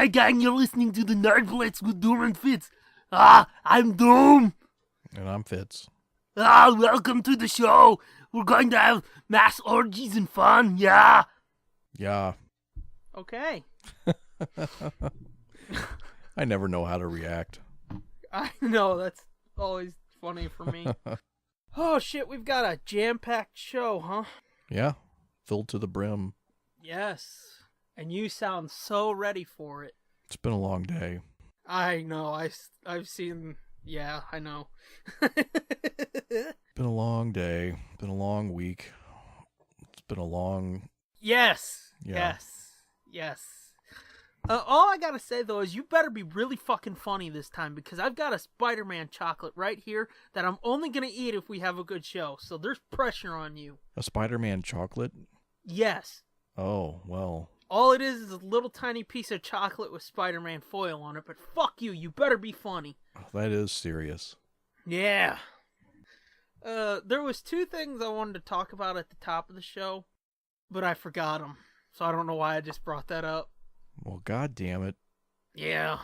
Hi gang, you're listening to the Nerd Blitz with Doom and Fitz. I'm Doom. And I'm Fitz. Welcome to the show. We're going to have mass orgies and fun, yeah. Yeah. Okay. I never know how to react. I know, that's always funny for me. Oh shit, we've got a jam-packed show, huh? Yeah, filled to the brim. Yes. And you sound so ready for it. It's been a long day. I know, I've seen, yeah, I know. Been a long day. Been a long week. It's been a long... Yes. Yeah. Yes. All I gotta say, though, is you better be really fucking funny this time, because I've got a Spider-Man chocolate right here that I'm only gonna eat if we have a good show, so there's pressure on you. A Spider-Man chocolate? Yes. Oh, well... All it is a little tiny piece of chocolate with Spider-Man foil on it, but fuck you, you better be funny. That is serious. Yeah. There was two things I wanted to talk about at the top of the show, but I forgot them, so I don't know why I just brought that up. Well, god damn it. Yeah.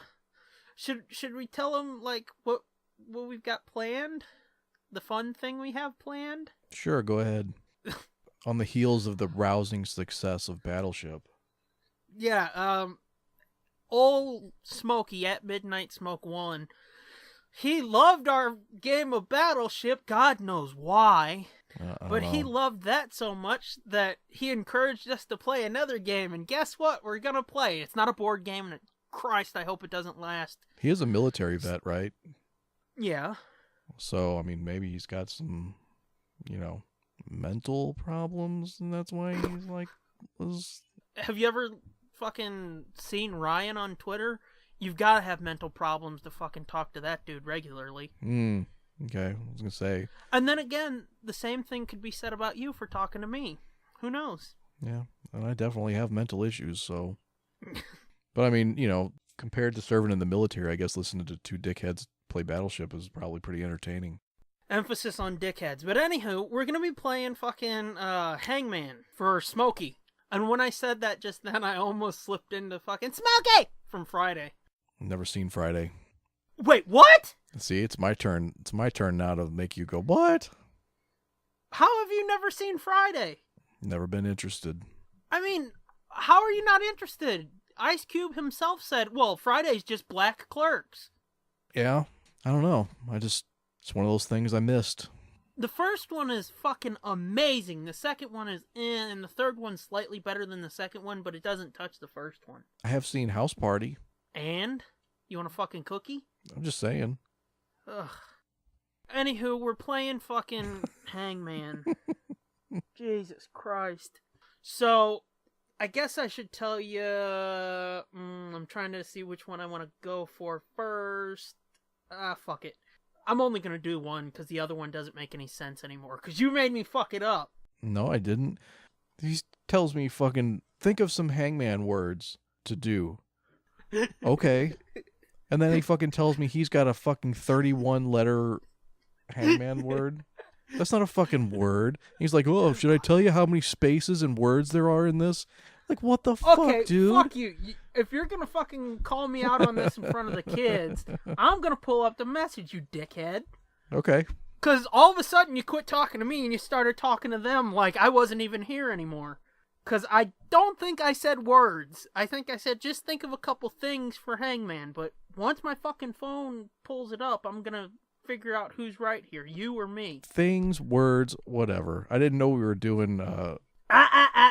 Should we tell them, like, what we've got planned? The fun thing we have planned? Sure, go ahead. On the heels of the rousing success of Battleship. Yeah, old Smokey at Midnight Smoke 1, he loved our game of Battleship, God knows why, but he loved that so much that he encouraged us to play another game, and guess what? We're gonna play. It's not a board game, and Christ, I hope it doesn't last. He is a military vet, right? Yeah. So, I mean, maybe he's got some, mental problems, and that's why he's like... Have you ever... fucking seen Ryan on Twitter? You've got to have mental problems to fucking talk to that dude regularly. Okay, I was gonna say. And then again, the same thing could be said about you for talking to me. Who knows? Yeah, and I definitely have mental issues, so... But I mean, compared to serving in the military, I guess listening to two dickheads play Battleship is probably pretty entertaining. Emphasis on dickheads. But anywho, we're gonna be playing fucking Hangman for Smokey. And when I said that just then, I almost slipped into fucking Smokey from Friday. Never seen Friday. Wait, what? See, it's my turn. It's my turn now to make you go, what? How have you never seen Friday? Never been interested. I mean, how are you not interested? Ice Cube himself said, well, Friday's just black clerks. Yeah, I don't know. It's one of those things I missed. The first one is fucking amazing. The second one is and the third one's slightly better than the second one, but it doesn't touch the first one. I have seen House Party. And? You want a fucking cookie? I'm just saying. Ugh. Anywho, we're playing fucking Hangman. Jesus Christ. So, I guess I should tell you... I'm trying to see which one I want to go for first. Fuck it. I'm only going to do one because the other one doesn't make any sense anymore. Because you made me fuck it up. No, I didn't. He tells me fucking think of some Hangman words to do. Okay. And then he fucking tells me he's got a fucking 31-letter Hangman word. That's not a fucking word. He's like, oh, should I tell you how many spaces and words there are in this? Like, what the fuck, dude? Fuck you. If you're gonna fucking call me out on this in front of the kids, I'm gonna pull up the message, you dickhead. Okay. Because all of a sudden you quit talking to me and you started talking to them like I wasn't even here anymore. Because I don't think I said words. I think I said just think of a couple things for Hangman. But once my fucking phone pulls it up, I'm gonna figure out who's right here, you or me. Things, words, whatever. I didn't know we were doing...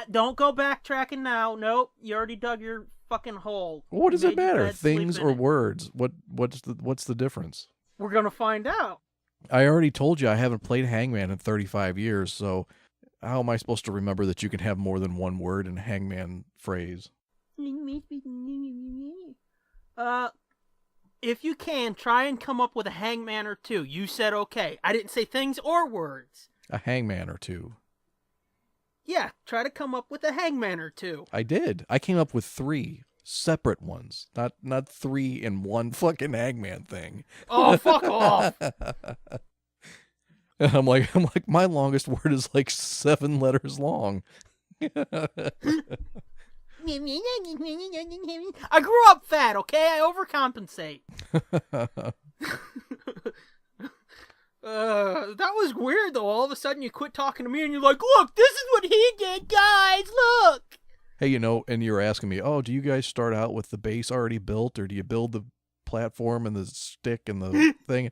Don't go backtracking now. Nope, you already dug your fucking hole. What does it matter? Things or words? What's the difference? We're gonna find out. I already told you I haven't played Hangman in 35 years, so how am I supposed to remember that you can have more than one word in Hangman phrase? If you can, try and come up with a hangman or two. You said okay. I didn't say things or words. A hangman or two. Yeah, try to come up with a hangman or two. I did. I came up with 3 separate ones, not 3 in one fucking hangman thing. Oh, fuck off! And I'm like, my longest word is like 7 letters long. I grew up fat, okay? I overcompensate. That was weird, though. All of a sudden, you quit talking to me, and you're like, look, this is what he did, guys, look! Hey, and you're asking me, oh, do you guys start out with the base already built, or do you build the platform and the stick and the thing?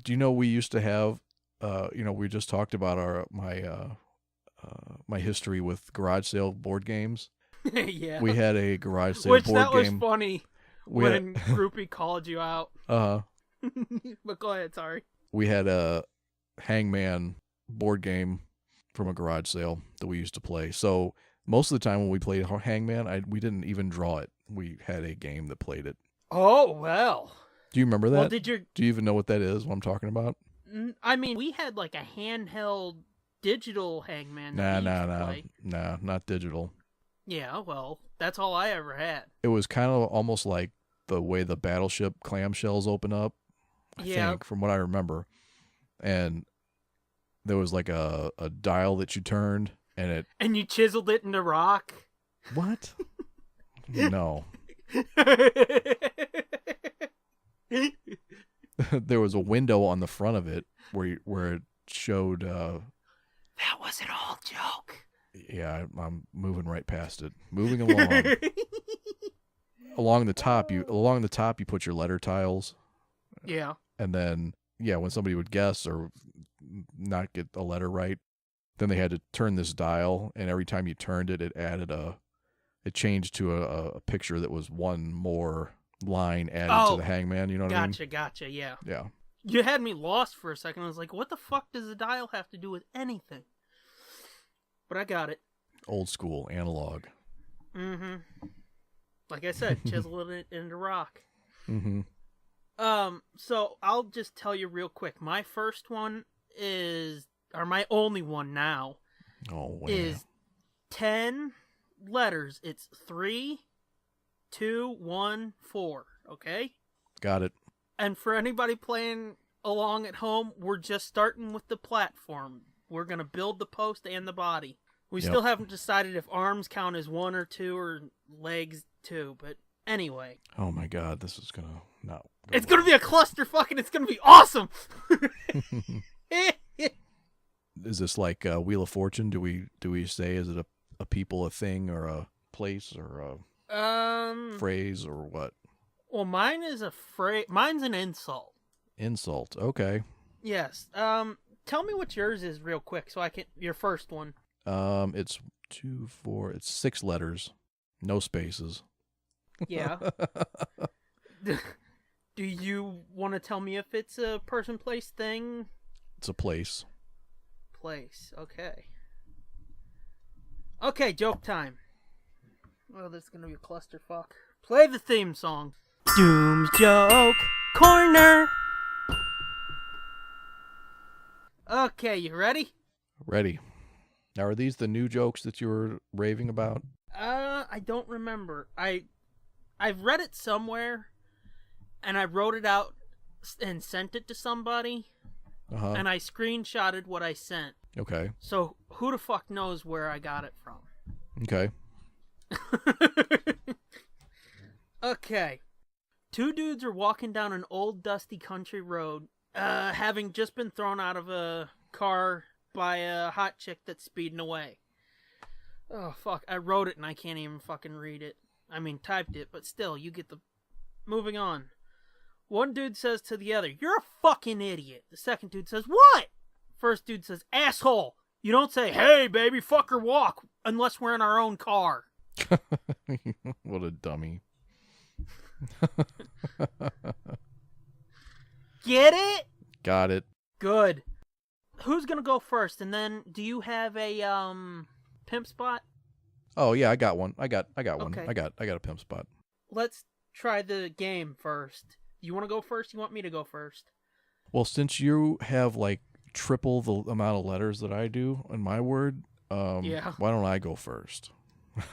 Do you know we used to have, we just talked about my history with garage sale board games. Yeah. We had a garage sale Which board that was game. funny when Groupie called you out. But go ahead, sorry. We had a Hangman board game from a garage sale that we used to play. So most of the time when we played Hangman, we didn't even draw it. We had a game that played it. Oh, well. Do you remember that? Well, Do you even know what that is, what I'm talking about? I mean, we had like a handheld digital Hangman. Nah, not digital. Yeah, well, that's all I ever had. It was kind of almost like the way the battleship clamshells open up, I think, from what I remember. And there was like a dial that you turned, and you chiseled it into rock? What? No. There was a window on the front of it where it showed... That was an old joke. Yeah, I'm moving right past it. Moving along. Along the top, you put your letter tiles. Yeah. And then, when somebody would guess or not get a letter right, then they had to turn this dial, and every time you turned it, it changed to a picture that was one more line added to the hangman. You know what I mean? Gotcha, yeah. Yeah. You had me lost for a second. I was like, what the fuck does the dial have to do with anything? But I got it. Old school, analog. Mm-hmm. Like I said, chiseling it into rock. Mm-hmm. So I'll just tell you real quick. My first one my only one now, is 10 letters. It's 3, 2, 1, 4. Okay? Got it. And for anybody playing along at home, we're just starting with the platform. We're going to build the post and the body. We still haven't decided if arms count as 1 or 2 or legs 2, but anyway. Oh my god, this is going to not... It's going to be a clusterfuck and it's going to be awesome! Is this like Wheel of Fortune? Do we say, is it a people, a thing, or a place, or a phrase, or what? Well, mine is a phrase. Mine's an insult. Insult. Okay. Yes. Tell me what yours is real quick, so I can. Your first one. It's 2, 4. It's 6 letters, no spaces. Yeah. Do you want to tell me if it's a person, place, thing? It's a place. Place. Okay. Okay, joke time. Oh, this is gonna be a clusterfuck. Play the theme song. Doom's Joke Corner. Okay, you ready? Ready. Now, are these the new jokes that you were raving about? I don't remember. I've read it somewhere, and I wrote it out and sent it to somebody, and I screenshotted what I sent. Okay. So who the fuck knows where I got it from? Okay. Okay. 2 dudes are walking down an old dusty country road, having just been thrown out of a car by a hot chick that's speeding away. Oh, fuck. I wrote it and I can't even fucking read it. I mean, typed it, but still, you get the... Moving on. One dude says to the other, "You're a fucking idiot." The second dude says, "What?" First dude says, "Asshole. You don't say, 'Hey, baby, fuck or walk,' unless we're in our own car." What a dummy. Get it? Got it. Good. Who's gonna go first? And then, do you have a, Pimp Spot? Oh yeah, I got one. I got one. Okay. I got a Pimp Spot. Let's try the game first. You want to go first? You want me to go first? Well, since you have like triple the amount of letters that I do in my word, Yeah. why don't I go first?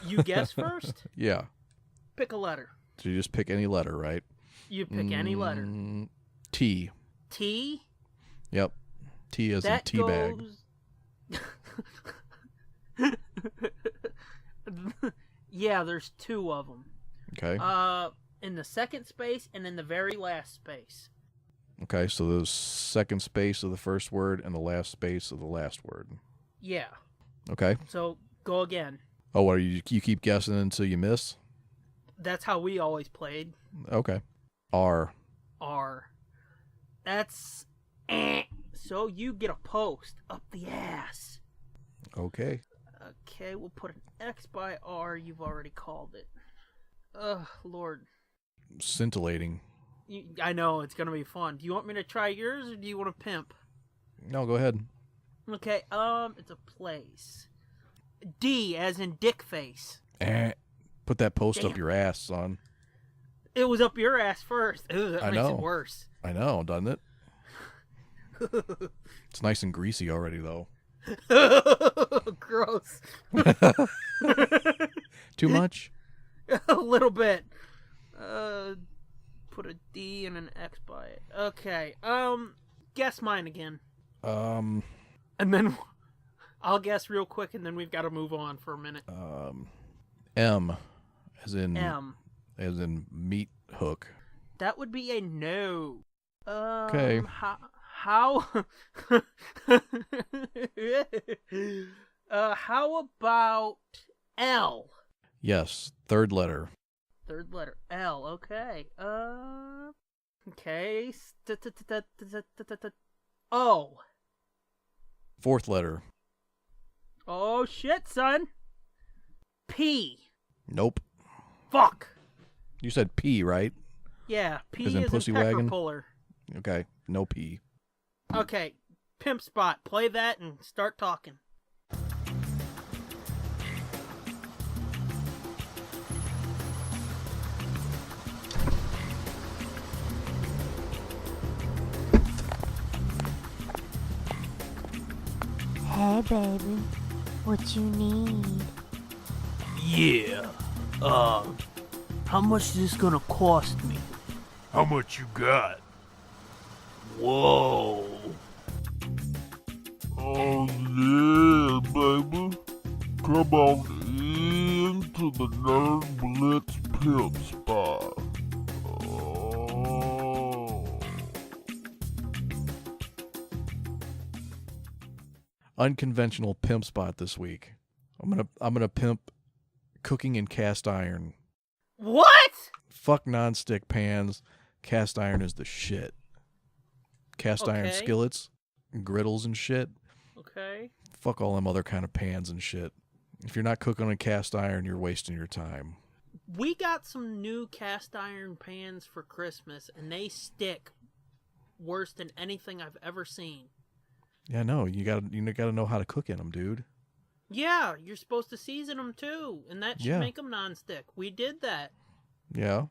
You guess first? Yeah. Pick a letter. So you just pick any letter, right? You pick any letter. T. T? Yep. T as in That tea bag. goes... Yeah, there's 2 of them. Okay. In the second space and in the very last space. Okay, so the second space of the first word and the last space of the last word. Yeah. Okay. So go again. Oh, what are you keep guessing until you miss? That's how we always played. Okay. R. R. That's so you get a post up the ass. Okay. Okay, we'll put an X by R. You've already called it. Ugh, Lord. Scintillating. I know, it's gonna be fun. Do you want me to try yours, or do you want to pimp? No, go ahead. Okay, it's a place. D, as in dick face. Put that post Damn. up your ass, son. It was up your ass first. Ugh, that I makes know. it worse. I know, doesn't it? It's nice and greasy already, though. Gross. Too much? A little bit. Put a D and an X by it. Okay. Guess mine again. And then I'll guess real quick, and then we've got to move on for a minute. M, as in M. as in meat hook. That would be a no. Okay. How? How about L? Yes, third letter. Third letter L. Okay. Okay. O. Fourth letter. Oh shit, son. P. Nope. Fuck. You said P, right? Yeah, P As in is pussy in pecker wagon? puller. Okay, no P. Okay, Pimp Spot. Play that and start talking. Hey, baby. What you need? Yeah. How much is this gonna cost me? How much you got? Whoa. Oh yeah, baby. Come on into the Nerd Blitz Pimp Spot. Oh. Unconventional pimp spot this week. I'm gonna pimp cooking in cast iron. What? Fuck nonstick pans. Cast iron is the shit. Cast iron Okay. skillets, griddles and shit. Okay. Fuck all them other kind of pans and shit. If you're not cooking on cast iron, you're wasting your time. We got some new cast iron pans for Christmas, and they stick worse than anything I've ever seen. Yeah, no, you gotta know how to cook in them, dude. Yeah, you're supposed to season them too, and that should Yeah. make them non-stick. We did that, Yeah.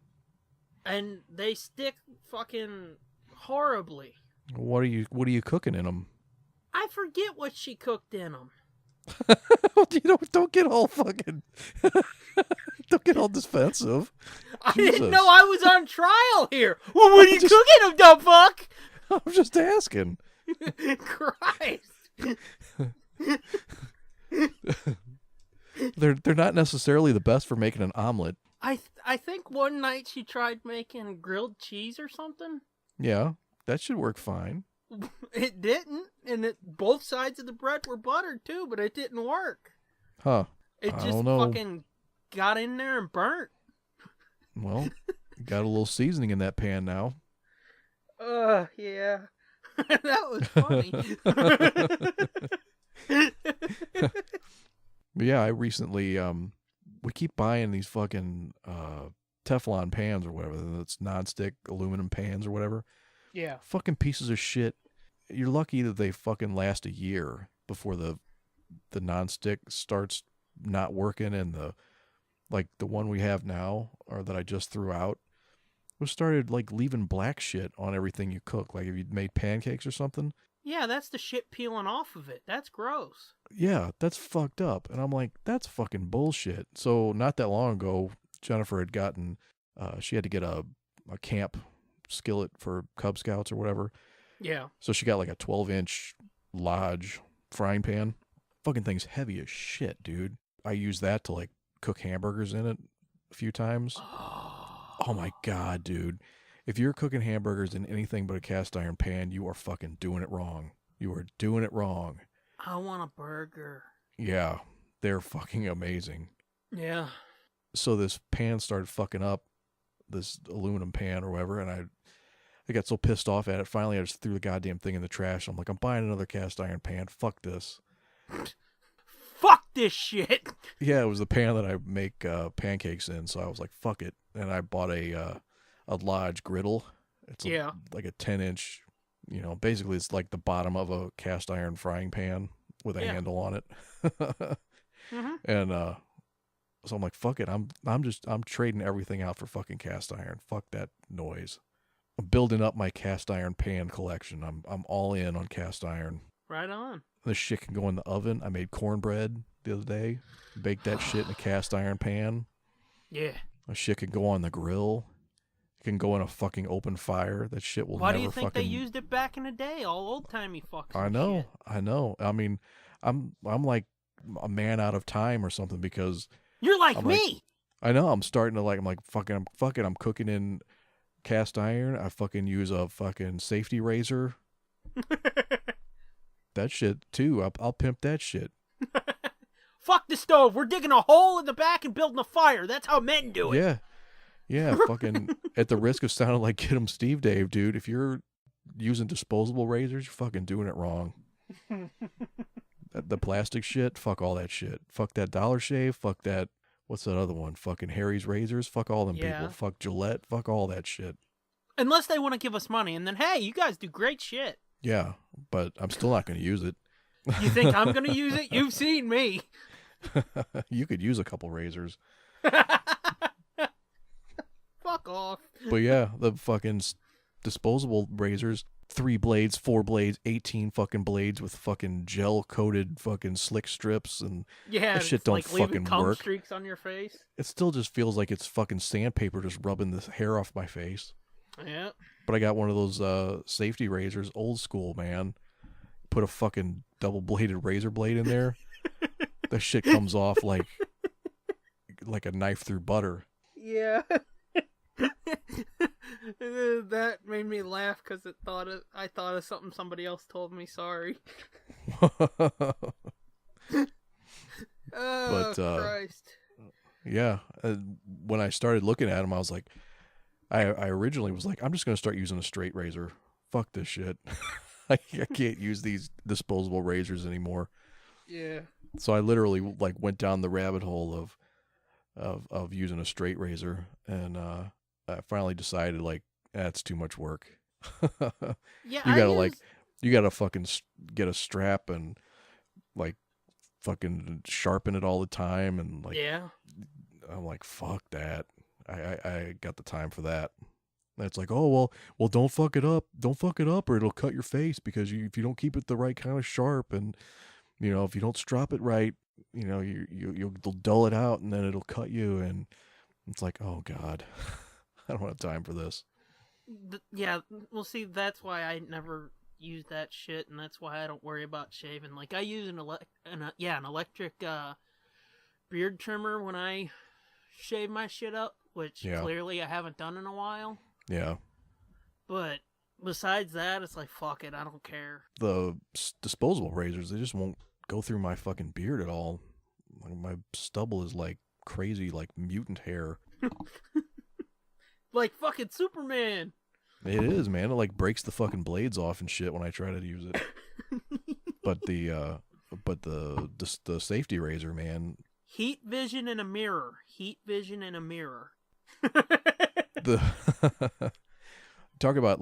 and they stick fucking horribly. What are you cooking in them? I forget what she cooked in them. Don't get all fucking don't get all defensive. I Jesus. didn't know I was on trial here. Well, what are you Just- cooking them, dumb fuck? I'm just asking. Christ. They're not necessarily the best for making an omelet. I think one night she tried making grilled cheese or something. Yeah, that should work fine. It didn't, and both sides of the bread were buttered too, but it didn't work. Huh. It I just don't know. fucking got in there and burnt. Well, got a little seasoning in that pan now. Yeah. That was funny. But yeah, I recently we keep buying these fucking Teflon pans or whatever. That's nonstick aluminum pans or whatever. Yeah. Fucking pieces of shit. You're lucky that they fucking last a year before the nonstick starts not working, and the one we have now, or that I just threw out, was started like leaving black shit on everything you cook. Like if you made pancakes or something. Yeah, that's the shit peeling off of it. That's gross. Yeah, that's fucked up. And I'm like, that's fucking bullshit. So not that long ago, Jennifer had gotten, she had to get a camp skillet for Cub Scouts or whatever. Yeah. So she got like a 12-inch Lodge frying pan. Fucking thing's heavy as shit, dude. I used that to like cook hamburgers in it a few times. Oh my God, dude. If you're cooking hamburgers in anything but a cast iron pan, you are fucking doing it wrong. You are doing it wrong. I want a burger. Yeah, they're fucking amazing. Yeah. So this pan started fucking up, this aluminum pan or whatever, and I got so pissed off at it. Finally, I just threw the goddamn thing in the trash. I'm like, I'm buying another cast iron pan. Fuck this. Fuck this shit. Yeah, it was the pan that I make pancakes in, so I was like, fuck it. And I bought a Lodge griddle. It's like a 10-inch, basically it's like the bottom of a cast iron frying pan with a handle on it. Mm-hmm. And so I'm like, fuck it. I'm trading everything out for fucking cast iron. Fuck that noise. I'm building up my cast iron pan collection. I'm all in on cast iron. Right on. This shit can go in the oven. I made cornbread the other day. Baked that shit in a cast iron pan. Yeah. That shit can go on the grill. It can go in a fucking open fire. That shit will Why never do you think fucking... they used it back in the day? All old-timey fucks. I know. I mean, I'm like a man out of time or something, because you're like I'm me. I know. I'm starting to I'm like, fuck it. I'm cooking in cast iron. I fucking use a fucking safety razor. That shit too. I'll pimp that shit. Fuck the stove. We're digging a hole in the back and building a fire. That's how men do it. Yeah. Fucking at the risk of sounding like Get 'em Steve Dave, dude. If you're using disposable razors, you're fucking doing it wrong. The plastic shit, fuck all that shit. Fuck that Dollar Shave. Fuck that. What's that other one? Fucking Harry's razors. Fuck all them people. Fuck Gillette. Fuck all that shit. Unless they want to give us money, and then hey, you guys do great shit. Yeah, but I'm still not going to use it. You think I'm going to use it? You've seen me. You could use a couple razors. Fuck off. But yeah, the fucking disposable razors, 3 blades, 4 blades, 18 fucking blades with fucking gel coated fucking slick strips, and that shit don't like fucking cum work. Streaks on your face. It still just feels like it's fucking sandpaper just rubbing the hair off my face. Yeah. But I got one of those safety razors, old school, man. Put a fucking double bladed razor blade in there. That shit comes off like a knife through butter. Yeah. That made me laugh because I thought of something somebody else told me. Sorry. Oh, Christ. Yeah. When I started looking at them, I was like, I originally was like, I'm just going to start using a straight razor. Fuck this shit. I can't use these disposable razors anymore. Yeah. So I literally went down the rabbit hole of using a straight razor, and I finally decided that's too much work. Yeah, you gotta fucking get a strap and fucking sharpen it all the time, and yeah. I'm like, fuck that. I got the time for that. And it's like, oh well, don't fuck it up, or it'll cut your face, because if you don't keep it the right kind of sharp, and if you don't strop it right, you'll dull it out, and then it'll cut you, and it's like, oh God, I don't have time for this. Yeah, well, see, that's why I never use that shit, and that's why I don't worry about shaving. I use an electric beard trimmer when I shave my shit up, which clearly I haven't done in a while. Yeah. But besides that, it's like, fuck it, I don't care. The disposable razors, they just won't go through my fucking beard at all. My stubble is crazy, mutant hair. Like fucking Superman. It is, man. It breaks the fucking blades off and shit when I try to use it. But the safety razor, man. Heat vision in a mirror. Heat vision in a mirror. Talk about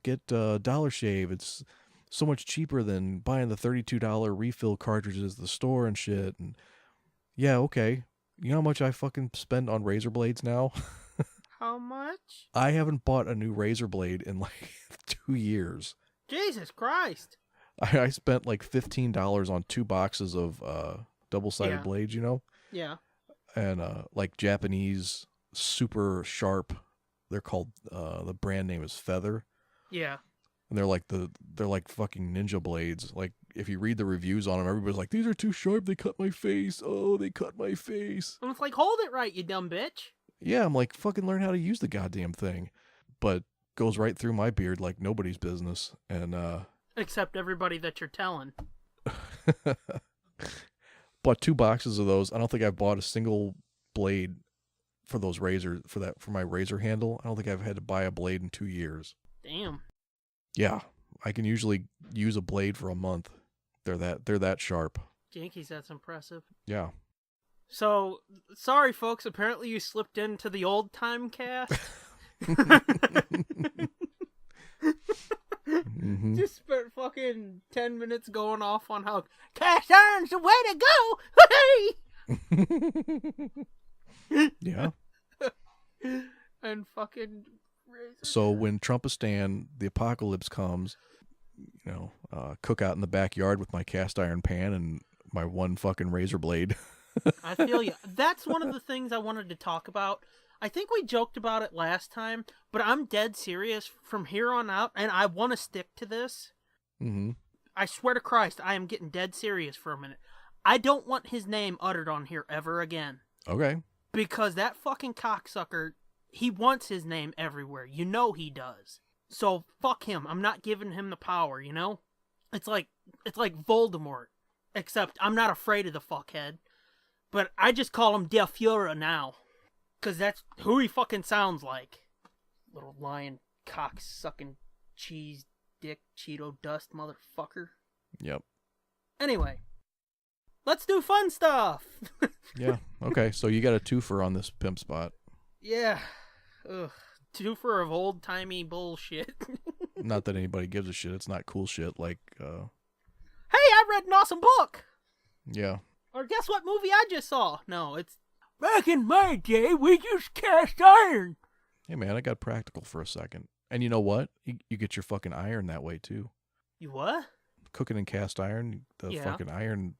get Dollar Shave. It's so much cheaper than buying the $32 refill cartridges at the store and shit. And Yeah, okay. You know how much I fucking spend on razor blades now? How much? I haven't bought a new razor blade in like 2 years. Jesus Christ. I spent like $15 on 2 boxes of double-sided Yeah. blades, you know? Yeah. And like Japanese super sharp. They're called the brand name is Feather. Yeah. And they're like fucking ninja blades. Like if you read the reviews on them, everybody's like, these are too sharp, they cut my face. Oh, they cut my face. And it's like, hold it right, you dumb bitch. Yeah, I'm like, fucking learn how to use the goddamn thing. But goes right through my beard like nobody's business. And Except everybody that you're telling. bought 2 boxes of those. I don't think I've bought a single blade for those razors for my razor handle. I don't think I've had to buy a blade in 2 years. Damn. Yeah, I can usually use a blade for a month. They're that sharp. Jinkies, that's impressive. Yeah. So, sorry folks, apparently you slipped into the old time cast. Mm-hmm. Just spent fucking 10 minutes going off on how cast iron's the way to go. Yeah. And fucking So when Trumpistan, the apocalypse comes, you know, cook out in the backyard with my cast iron pan and my one fucking razor blade. I feel you. That's one of the things I wanted to talk about. I think we joked about it last time, but I'm dead serious from here on out, and I want to stick to this. Mm-hmm. I swear to Christ, I am getting dead serious for a minute. I don't want his name uttered on here ever again. Okay. Because that fucking cocksucker, he wants his name everywhere. You know he does. So fuck him. I'm not giving him the power, you know? It's like Voldemort. Except I'm not afraid of the fuckhead. But I just call him Del Fuhrer now. Because that's who he fucking sounds like. Little lion cock-sucking cheese dick Cheeto dust motherfucker. Yep. Anyway. Let's do fun stuff! Yeah. Okay. So you got a twofer on this Pimp Spot. Yeah. Ugh. Twofer of old-timey bullshit. Not that anybody gives a shit. It's not cool shit. Like, Hey, I read an awesome book! yeah. Or guess what movie I just saw? No, it's... Back in my day, we used cast iron! Hey, man, I got practical for a second. And you know what? You get your fucking iron that way, too. You what? Cooking in cast iron, the Yeah. fucking iron,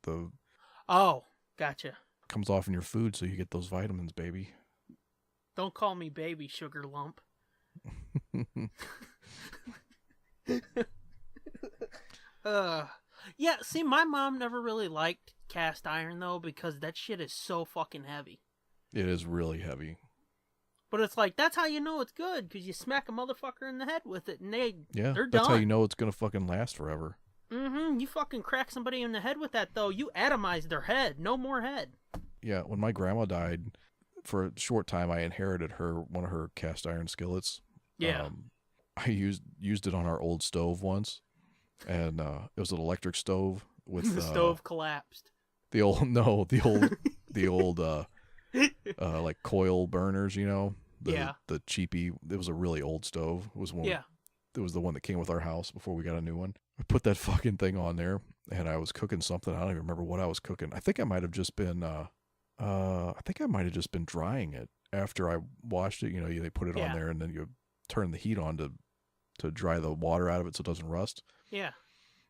Oh, gotcha. comes off in your food, so you get those vitamins, baby. Don't call me baby sugar lump. Yeah, see, my mom never really liked cast iron, though, because that shit is so fucking heavy. It is really heavy. But it's like, that's how you know it's good, because you smack a motherfucker in the head with it, and they're That's done. how you know it's gonna fucking last forever. Mm-hmm, you fucking crack somebody in the head with that, though, you atomize their head, no more head. Yeah, when my grandma died, for a short time, I inherited one of her cast iron skillets. Yeah. I used it on our old stove once, and it was an electric stove with The stove collapsed. the old like coil burners, you know, the cheapy. It was a really old stove. It was one. Yeah. It was the one that came with our house before we got a new one. I put that fucking thing on there, and I was cooking something. I don't even remember what I was cooking. I think I might have just been drying it after I washed it. You know, they put it on there, and then you turn the heat on to dry the water out of it so it doesn't rust. Yeah.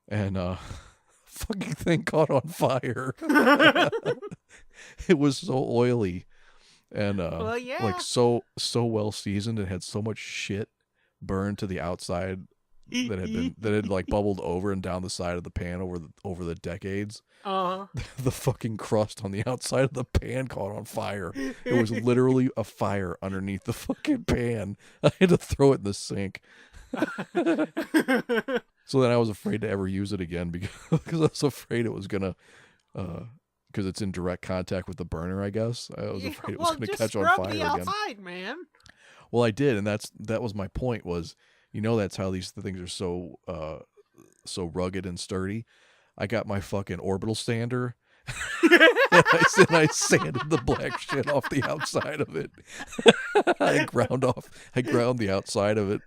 And fucking thing caught on fire. It was so oily and Well, yeah. like so well seasoned and had so much shit burned to the outside that had like bubbled over and down the side of the pan over the decades. Uh-huh. The fucking crust on the outside of the pan caught on fire. It was literally a fire underneath the fucking pan. I had to throw it in the sink. So then I was afraid to ever use it again because I was afraid it was gonna because it's in direct contact with the burner, I guess. I was afraid it was gonna catch on fire the again. outside, man. Well, I did, and that was my point. Was that's how these things are so rugged and sturdy. I got my fucking orbital sander. and I sanded the black shit off the outside of it. I ground the outside of it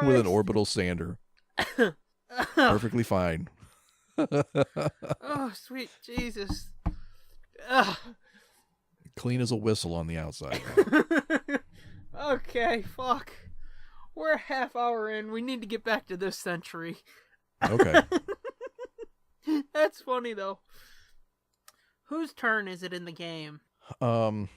with an orbital sander. Perfectly fine. Oh, sweet Jesus. Ugh. Clean as a whistle on the outside. Okay, fuck. We're a half hour in. We need to get back to this century. Okay. That's funny, though. Whose turn is it in the game? Mine,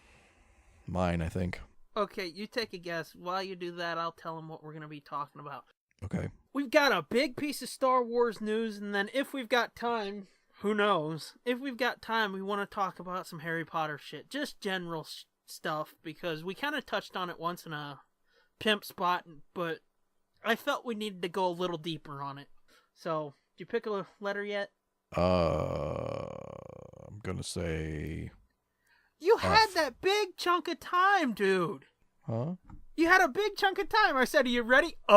I think. Okay, you take a guess. While you do that, I'll tell them what we're going to be talking about. Okay. We've got a big piece of Star Wars news, and then if we've got time, who knows? If we've got time, we want to talk about some Harry Potter shit. Just general stuff, because we kind of touched on it once in a Pimp Spot, but I felt we needed to go a little deeper on it. So, did you pick a letter yet? I'm gonna say... You had F. that big chunk of time, dude. Huh? You had a big chunk of time. I said, are you ready? Yeah,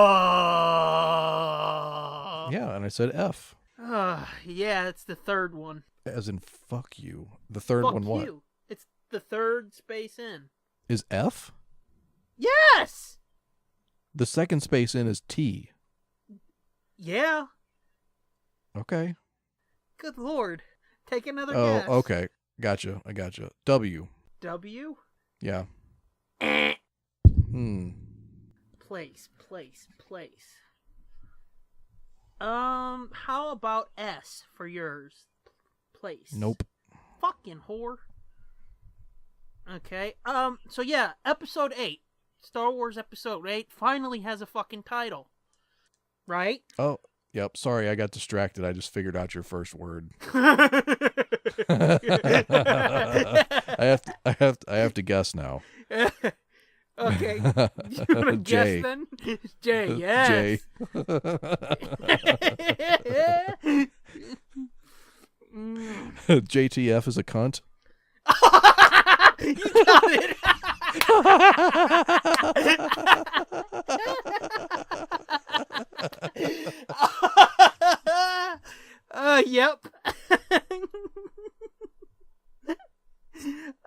and I said F. Yeah, it's the third one. As in, fuck you. The third Fuck one what? you. It's the third space in. Is F? Yes! The second space in is T. Yeah. Okay. Good lord. Take another Oh, guess. okay. Gotcha. I gotcha. W. W? Yeah. Place. How about S for yours? Place. Nope. Fucking whore. Okay. So yeah, episode 8. Star Wars episode 8 finally has a fucking title. Right? Oh, yep. Sorry, I got distracted. I just figured out your first word. I have to guess now. Okay. You want to J. guess then? J, yes. J. JTF is a cunt. You got it. Yep.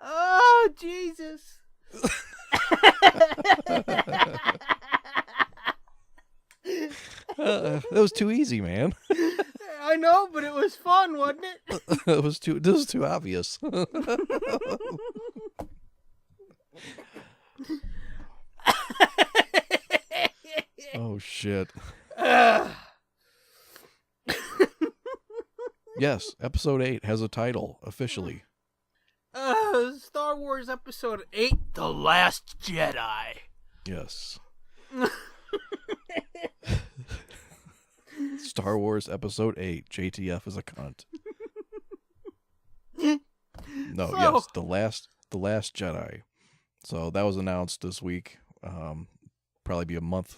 Oh, Jesus. That was too easy, man. I know, but it was fun, wasn't it? This was too obvious. Oh shit. Yes, episode 8 has a title officially. Star Wars Episode 8, The Last Jedi. Yes. Star Wars Episode 8, JTF is a cunt. No, So- yes, the last Jedi. So that was announced this week. Probably be a month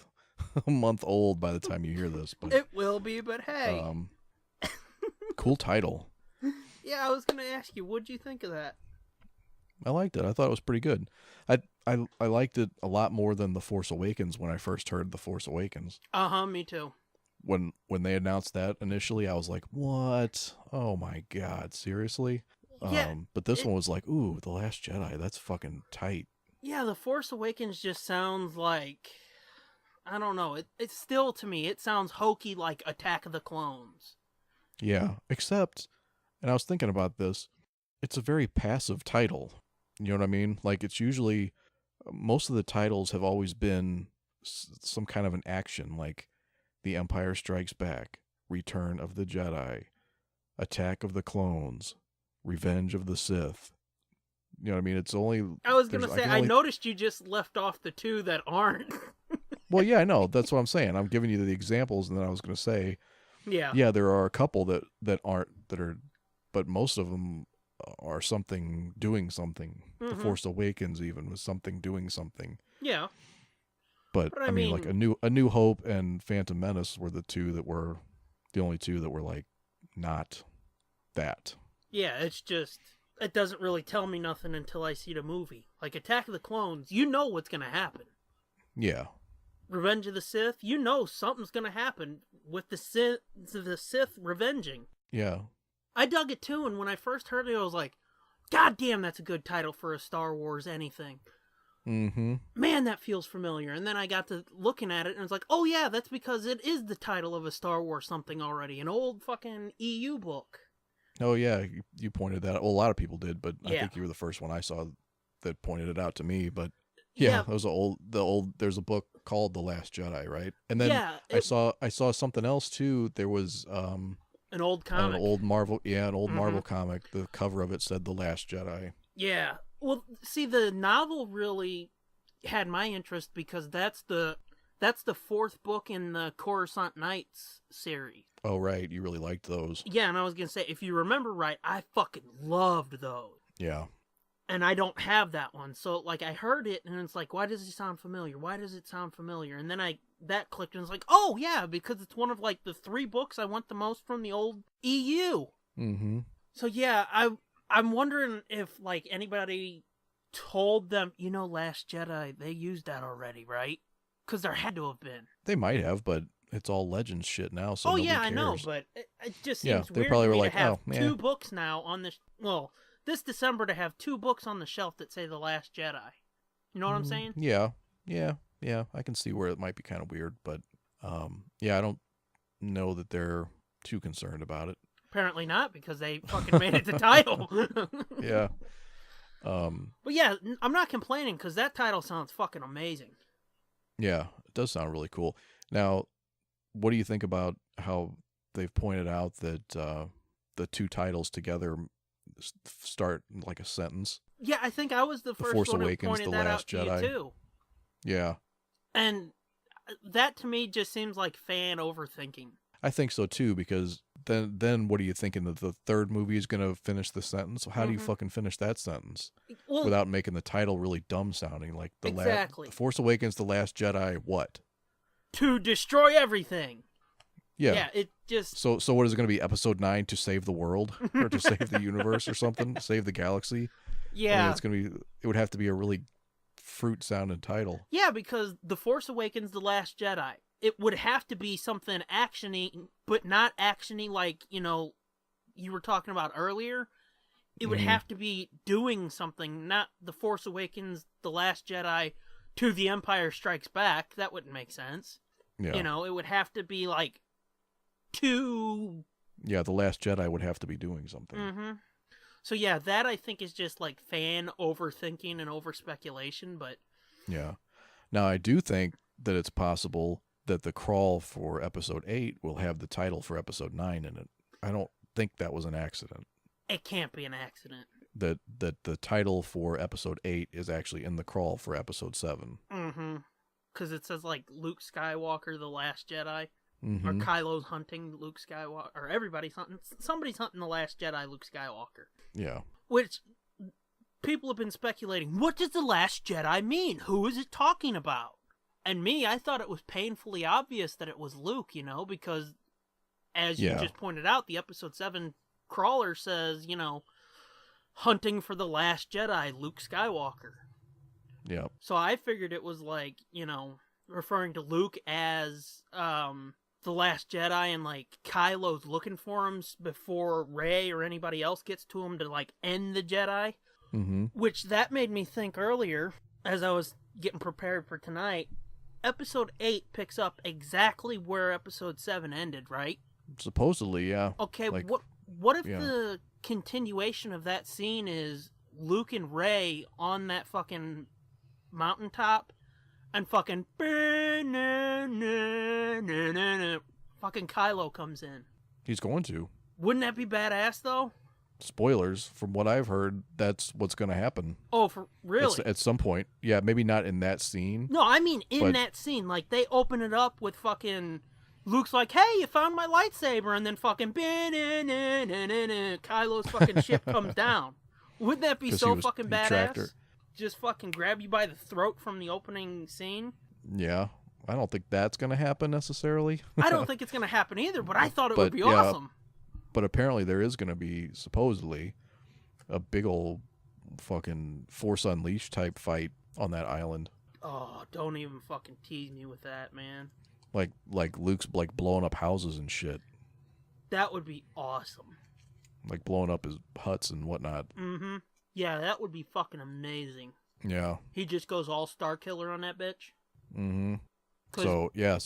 old by the time you hear this, but It will be, but hey. cool title. Yeah, I was going to ask you, what'd you think of that? I liked it. I thought it was pretty good. I liked it a lot more than The Force Awakens when I first heard The Force Awakens. Me too. When they announced that initially, I was like, "What? Oh my god, seriously?" Yeah, but this one was like, "Ooh, The Last Jedi. That's fucking tight." Yeah, The Force Awakens just sounds like, I don't know, it's still, to me, it sounds hokey like Attack of the Clones. Yeah, except, and I was thinking about this, it's a very passive title. You know what I mean? Like, it's usually, most of the titles have always been some kind of an action, like The Empire Strikes Back, Return of the Jedi, Attack of the Clones, Revenge of the Sith. You know what I mean? It's only... I was going to there's- say, can I only- noticed you just left off the two that aren't. Well, yeah, I know. That's what I'm saying. I'm giving you the examples, and then I was going to say, Yeah. there are a couple that are, but most of them are doing something. The Mhm. Force Awakens even was something doing something. Yeah. But But I mean, like a New Hope and Phantom Menace were the only two that were like not that. Yeah, it's just, it doesn't really tell me nothing until I see the movie. Like Attack of the Clones, you know what's going to happen. Yeah. Revenge of the Sith, you know something's going to happen with the Sith revenging. Yeah. I dug it too, and when I first heard it, I was like, God damn, that's a good title for a Star Wars anything. Mm-hmm. Man, that feels familiar. And then I got to looking at it, and it's like, oh yeah, that's because it is the title of a Star Wars something already. An old fucking EU book. Oh yeah, you pointed that out. Well, a lot of people did, but I Yeah. think you were the first one I saw that pointed it out to me. But yeah, it was the old. There's a book called The Last Jedi, right? And then Yeah, I saw something else too. There was an old comic. an old Marvel, Marvel comic. The cover of it said The Last Jedi. Yeah. Well, see, the novel really had my interest because that's the fourth book in the Coruscant Nights series. Oh right, you really liked those. Yeah, and I was gonna say, if you remember right, I fucking loved those. Yeah. And I don't have that one, so like I heard it, and it's like, why does it sound familiar? Why does it sound familiar? And then that clicked, and it's like, oh yeah, because it's one of like the 3 books I want the most from the old EU. Mm-hmm. So yeah, I'm wondering if like anybody told them, Last Jedi, they used that already, right? Because there had to have been. They might have, but it's all Legends shit now. So nobody yeah, cares. I know, but it just seems Yeah, they weird probably for were me like, to have oh, man. 2 books now on the this December to have 2 books on the shelf that say The Last Jedi. You know what I'm saying? Yeah. I can see where it might be kind of weird, but I don't know that they're too concerned about it. Apparently not, because they fucking made it the title. Yeah. But yeah, I'm not complaining because that title sounds fucking amazing. Yeah, it does sound really cool. Now, what do you think about how they've pointed out that the 2 titles together start like a sentence? Yeah, I think I was the first Force one who Awakens, pointed The that Last out to Jedi. you too. Yeah, And that to me just seems like fan overthinking. I think so too, because then what are you thinking, that the 3rd movie is going to finish the sentence? How do you fucking finish that sentence Well, without making the title really dumb sounding? Like Exactly. Force Awakens, The Last Jedi, what? to destroy everything. Yeah. Yeah, it just So what is it going to be? Episode 9 to save the world, or to save the universe, or something? Save the galaxy? yeah. I mean, it's going to be. It would have to be a really fruit sounding title. Yeah, because The Force Awakens, The Last Jedi, it would have to be something actiony, but not actiony like, you were talking about earlier. It would have to be doing something, not The Force Awakens, The Last Jedi to The Empire Strikes Back. That wouldn't make sense. Yeah. It would have to be like to... Yeah, The Last Jedi would have to be doing something. Mm-hmm. So yeah, that I think is just like fan overthinking and over speculation, but... Yeah. Now, I do think that it's possible that the crawl for episode 8 will have the title for episode 9 in it. I don't think that was an accident. It can't be an accident. That the title for episode 8 is actually in the crawl for episode 7. Mm-hmm. Because it says like Luke Skywalker, The Last Jedi. Mm-hmm. Or Kylo's hunting Luke Skywalker. Or everybody's hunting... Somebody's hunting The Last Jedi, Luke Skywalker. Yeah. Which... people have been speculating, what does The Last Jedi mean? Who is it talking about? And me, I thought it was painfully obvious that it was Luke, because as you just pointed out, the episode 7 crawler says, hunting for the Last Jedi, Luke Skywalker. Yeah. So I figured it was like, referring to Luke as the Last Jedi, and like Kylo's looking for him before Rey or anybody else gets to him to like end the Jedi. Mm-hmm. Which that made me think earlier, as I was getting prepared for tonight, episode 8 picks up exactly where episode 7 ended, right? Supposedly, yeah. Okay, Like, what if the continuation of that scene is Luke and Rey on that fucking mountaintop, and fucking fucking Kylo comes in? He's going to. Wouldn't that be badass, though? Spoilers, from what I've heard, that's what's going to happen. Oh, for really? At some point. Yeah, maybe not in that scene. No, I mean in but... that scene. Like, they open it up with fucking... Luke's like, hey, you found my lightsaber, and then fucking... Kylo's fucking ship comes down. Wouldn't that be so fucking badass? Just fucking grab you by the throat from the opening scene? Yeah. I don't think that's going to happen necessarily. I don't think it's going to happen either, but I thought it would be awesome. But apparently there is going to be, supposedly, a big old fucking Force Unleashed type fight on that island. Oh, don't even fucking tease me with that, man. Like Luke's like blowing up houses and shit. That would be awesome. Like blowing up his huts and whatnot. Mm-hmm. Yeah, that would be fucking amazing. Yeah. He just goes all Star Killer on that bitch. Mm-hmm. So, yeah,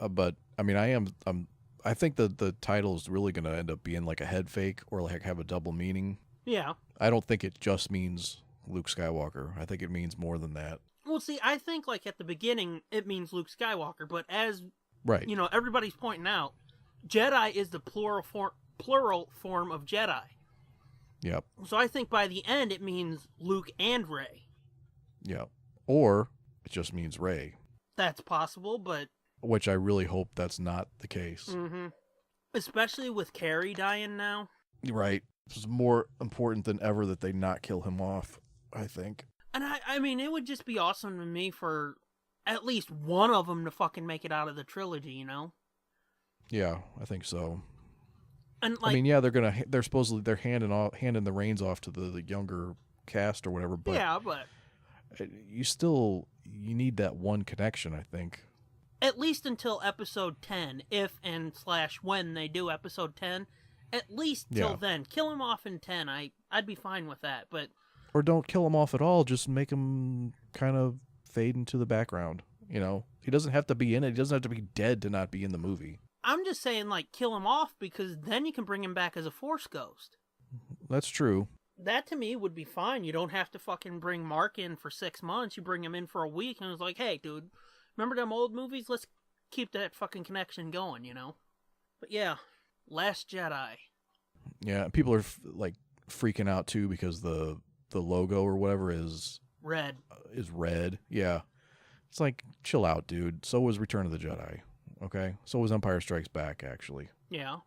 but, I mean, I'm I think the title is really going to end up being like a head fake or like have a double meaning. Yeah. I don't think it just means Luke Skywalker. I think it means more than that. Well, see, I think like at the beginning it means Luke Skywalker, but as Right. you know, everybody's pointing out, Jedi is the plural form of Jedi. Yep. So I think by the end it means Luke and Rey. Yep. Or it just means Rey, That's possible, but which I really hope that's not the case. especially with Carrie dying now. Right. It's more important than ever that they not kill him off, I think. And I mean, it would just be awesome to me for at least one of them to fucking make it out of the trilogy, you know? Yeah, I think so. And like, I mean, yeah, they're supposedly they're handing the reins off to the younger cast or whatever, but yeah, but you need that one connection, I think. at least until episode 10, if and / when they do episode 10, at least till then. Kill him off in 10, I'd be fine with that, but... Or don't kill him off at all, just make him kind of fade into the background, you know? He doesn't have to be in it, he doesn't have to be dead to not be in the movie. I'm just saying, like, kill him off, because then you can bring him back as a Force ghost. That's true. That, to me, would be fine. You don't have to fucking bring Mark in for 6 months. You bring him in for a week, and it's like, hey, dude, remember them old movies? Let's keep that fucking connection going, you know? But yeah, Last Jedi. Yeah, people are, like, freaking out, too, because the logo or whatever is Red. Yeah. It's like, chill out, dude. So was Return of the Jedi. Okay? So was Empire Strikes Back, actually. Yeah.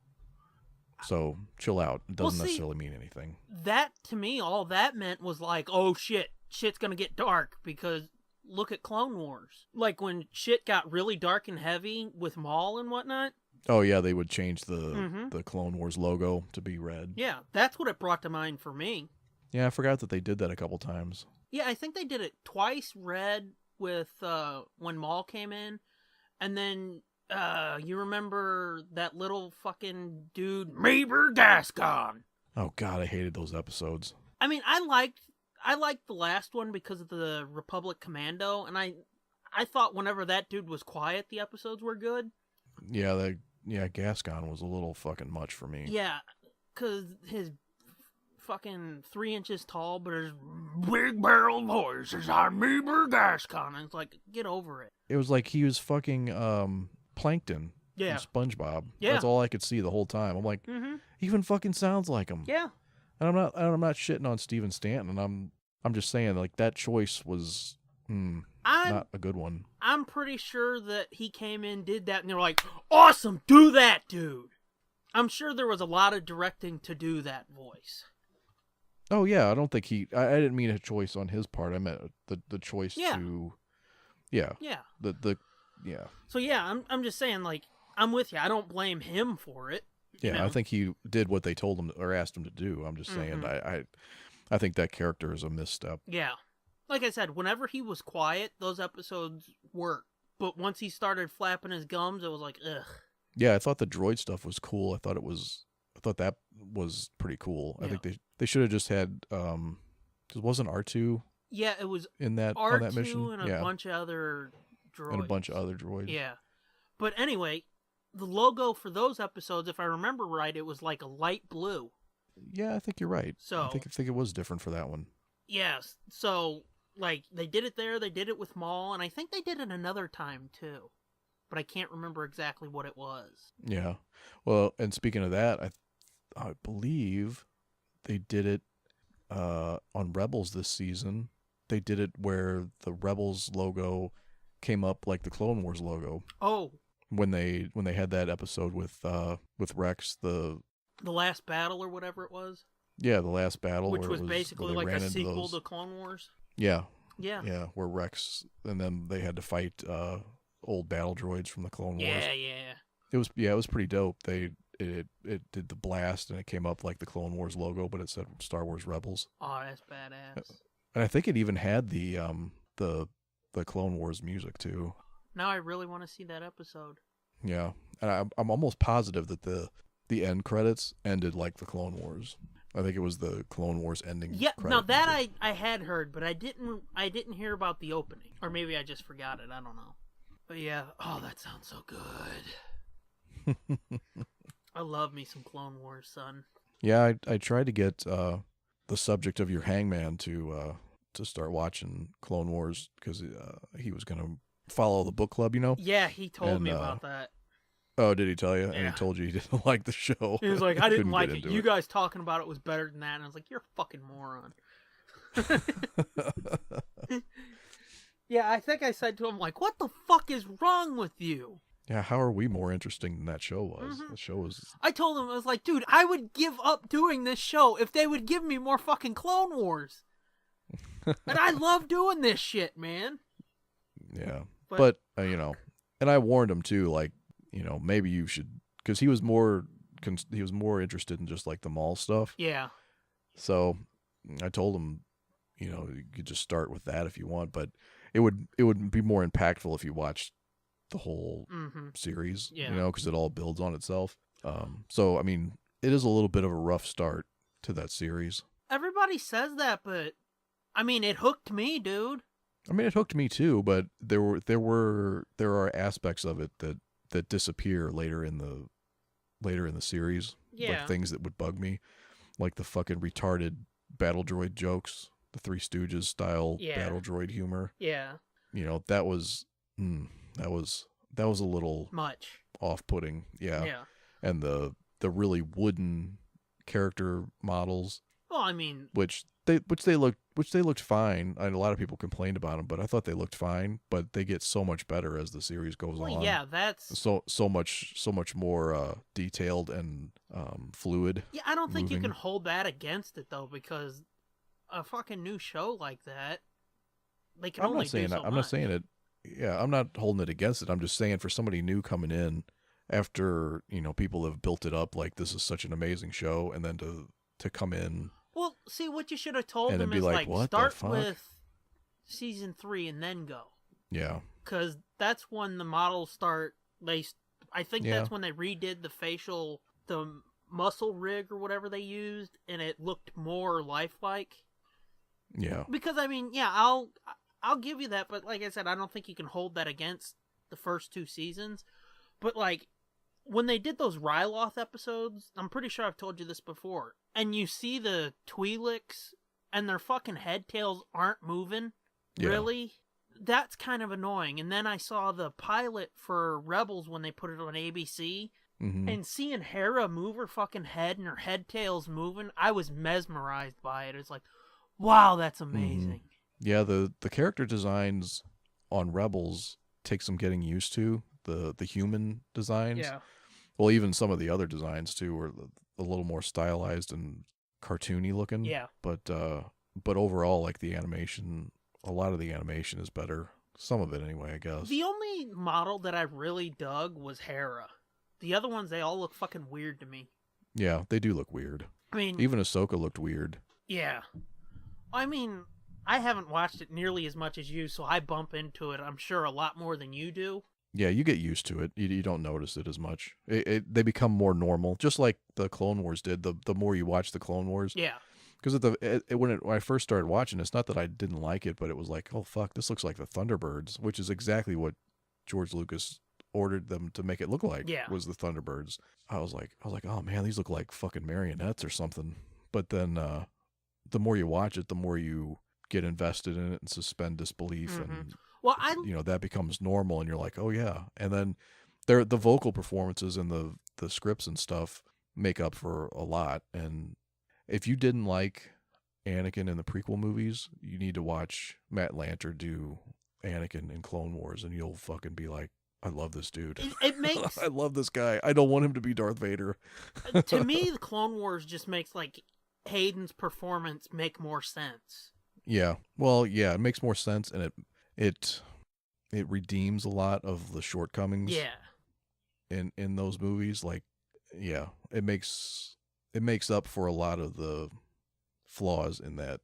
So, chill out. It doesn't Well, see, necessarily mean anything. That, to me, all that meant was like, oh shit, shit's gonna get dark, because look at Clone Wars. Like, when shit got really dark and heavy with Maul and whatnot. Oh, yeah, they would change the Clone Wars logo to be red. Yeah, that's what it brought to mind for me. Yeah, I forgot that they did that a couple times. Yeah, I think they did it twice red with when Maul came in, and then you remember that little fucking dude, Maber Gascon. Oh god, I hated those episodes. I mean, I liked the last one because of the Republic Commando, and I thought whenever that dude was quiet, the episodes were good. Yeah, Gascon was a little fucking much for me. Yeah, because his fucking 3 inches tall, but his big barrel voice is on Maber Gascon. And it's like, get over it. It was like he was fucking Plankton. Yeah. From SpongeBob. Yeah. That's all I could see the whole time. I'm like, he even fucking sounds like him. Yeah. And I'm not shitting on Steven Stanton. I'm just saying, like, that choice was not a good one. I'm pretty sure that he came in, did that, and they were like, awesome, do that, dude. I'm sure there was a lot of directing to do that voice. Oh, yeah, I don't think I didn't mean a choice on his part. I meant the choice to... Yeah. Yeah. Yeah. So, yeah, I'm just saying, like, I'm with you. I don't blame him for it. Yeah, you know? I think he did what they told him or asked him to do. I'm just saying, I think that character is a misstep. Yeah. Like I said, whenever he was quiet, those episodes worked. But once he started flapping his gums, it was like, ugh. Yeah, I thought the droid stuff was cool. I thought that was pretty cool. Yeah. I think they should have just had because wasn't R2? Yeah, it was in that R2 on that mission, and a bunch of other droids. And a bunch of other droids. Yeah, but anyway, the logo for those episodes, if I remember right, it was like a light blue. Yeah, I think you're right. So I think it was different for that one. Yes, so like they did it there, they did it with Maul, and I think they did it another time too, but I can't remember exactly what it was. Yeah, well, and speaking of that, I believe they did it on Rebels this season. They did it where the Rebels logo came up like the Clone Wars logo. Oh, when they had that episode with Rex, the last battle or whatever it was. Yeah, the last battle, which was basically like a sequel to Clone Wars. Yeah, yeah, where Rex and then they had to fight old battle droids from the Clone Wars. Yeah. It was pretty dope. It did the blast and it came up like the Clone Wars logo, but it said Star Wars Rebels. Oh, that's badass. And I think it even had the Clone Wars music too. Now I really want to see that episode. Yeah, and I'm almost positive that the end credits ended like the Clone Wars. I think it was the Clone Wars ending. Yeah, now that I had heard, but I didn't hear about the opening, or maybe I just forgot it. I don't know. But yeah, oh, that sounds so good. I love me some Clone Wars, son. Yeah, I tried to get the subject of your Hangman to start watching Clone Wars because he was gonna follow the book club, you know. Yeah, he told me about that. Oh, did he tell you? Yeah. And he told you he didn't like the show. He was like, I didn't like it. into You guys talking about it was better than that. And I was like, you're a fucking moron. Yeah, I think I said to him, like, what the fuck is wrong with you? Yeah, how are we more interesting than that show was? The show was... I told him, I was like, dude, I would give up doing this show if they would give me more fucking Clone Wars. And I love doing this shit, man. Yeah. But you know, and I warned him too, like, you know, maybe you should, because he was more interested in just like the mall stuff. Yeah. So I told him, you know, you could just start with that if you want, but it would be more impactful if you watched the whole series, Yeah. you know, because it all builds on itself. So I mean, it is a little bit of a rough start to that series. Everybody says that, but I mean, it hooked me, dude. I mean, it hooked me too, but there are aspects of it that disappear later in the series. Yeah. Like things that would bug me, like the fucking retarded battle droid jokes, the Three Stooges style battle droid humor. Yeah. You know, that was a little Much. off-putting. Yeah. Yeah. And the really wooden character models. Well, I mean, Which they looked fine. And a lot of people complained about them, but I thought they looked fine. But they get so much better as the series goes on. Yeah, that's so much more detailed and fluid. Yeah, I don't think you moving. can hold that against it though, because a fucking new show like that, they can I'm only not saying do so I'm much. not saying it. Yeah, I'm not holding it against it. I'm just saying for somebody new coming in, after you know people have built it up like this is such an amazing show, and then to come in. Well, see, what you should have told And them then is be like, "What the start fuck?" with season 3 and then go, Yeah. because that's when the models start. I think Yeah. that's when they redid the muscle rig or whatever they used, and it looked more lifelike. Yeah. Because I mean, yeah, I'll give you that, but like I said, I don't think you can hold that against the first 2 seasons. But like when they did those Ryloth episodes, I'm pretty sure I've told you this before, and you see the Twi'leks and their fucking head tails aren't moving, Yeah. really, that's kind of annoying. And then I saw the pilot for Rebels when they put it on ABC, Mm-hmm. and seeing Hera move her fucking head and her head tails moving, I was mesmerized by it. It's like, wow, that's amazing. Yeah, the character designs on Rebels take some getting used to. The human designs. Yeah. Well, even some of the other designs too were a little more stylized and cartoony looking. Yeah. But overall, like the animation, a lot of the animation is better. Some of it anyway, I guess. The only model that I really dug was Hera. The other ones, they all look fucking weird to me. Yeah, they do look weird. I mean, Even Ahsoka looked weird. yeah. I mean, I haven't watched it nearly as much as you, so I bump into it, I'm sure, a lot more than you do. Yeah, you get used to it. You don't notice it as much. They become more normal, just like the Clone Wars did. The more you watch the Clone Wars, Yeah. because when I first started watching, it's not that I didn't like it, but it was like, oh fuck, this looks like the Thunderbirds, which is exactly what George Lucas ordered them to make it look like. Yeah. Was the Thunderbirds. I was like, oh man, these look like fucking marionettes or something. But then the more you watch it, the more you get invested in it and suspend disbelief, and Well, you know that becomes normal, and you're like, oh yeah. And then the vocal performances and the scripts and stuff make up for a lot. And if you didn't like Anakin in the prequel movies, you need to watch Matt Lanter do Anakin in Clone Wars, and you'll fucking be like, I love this dude. it makes... I love this guy. I don't want him to be Darth Vader. to me, the Clone Wars just makes, like, Hayden's performance make more sense. Yeah. Well, yeah, it makes more sense, and it redeems a lot of the shortcomings. Yeah. In those movies, like, yeah, it makes up for a lot of the flaws in that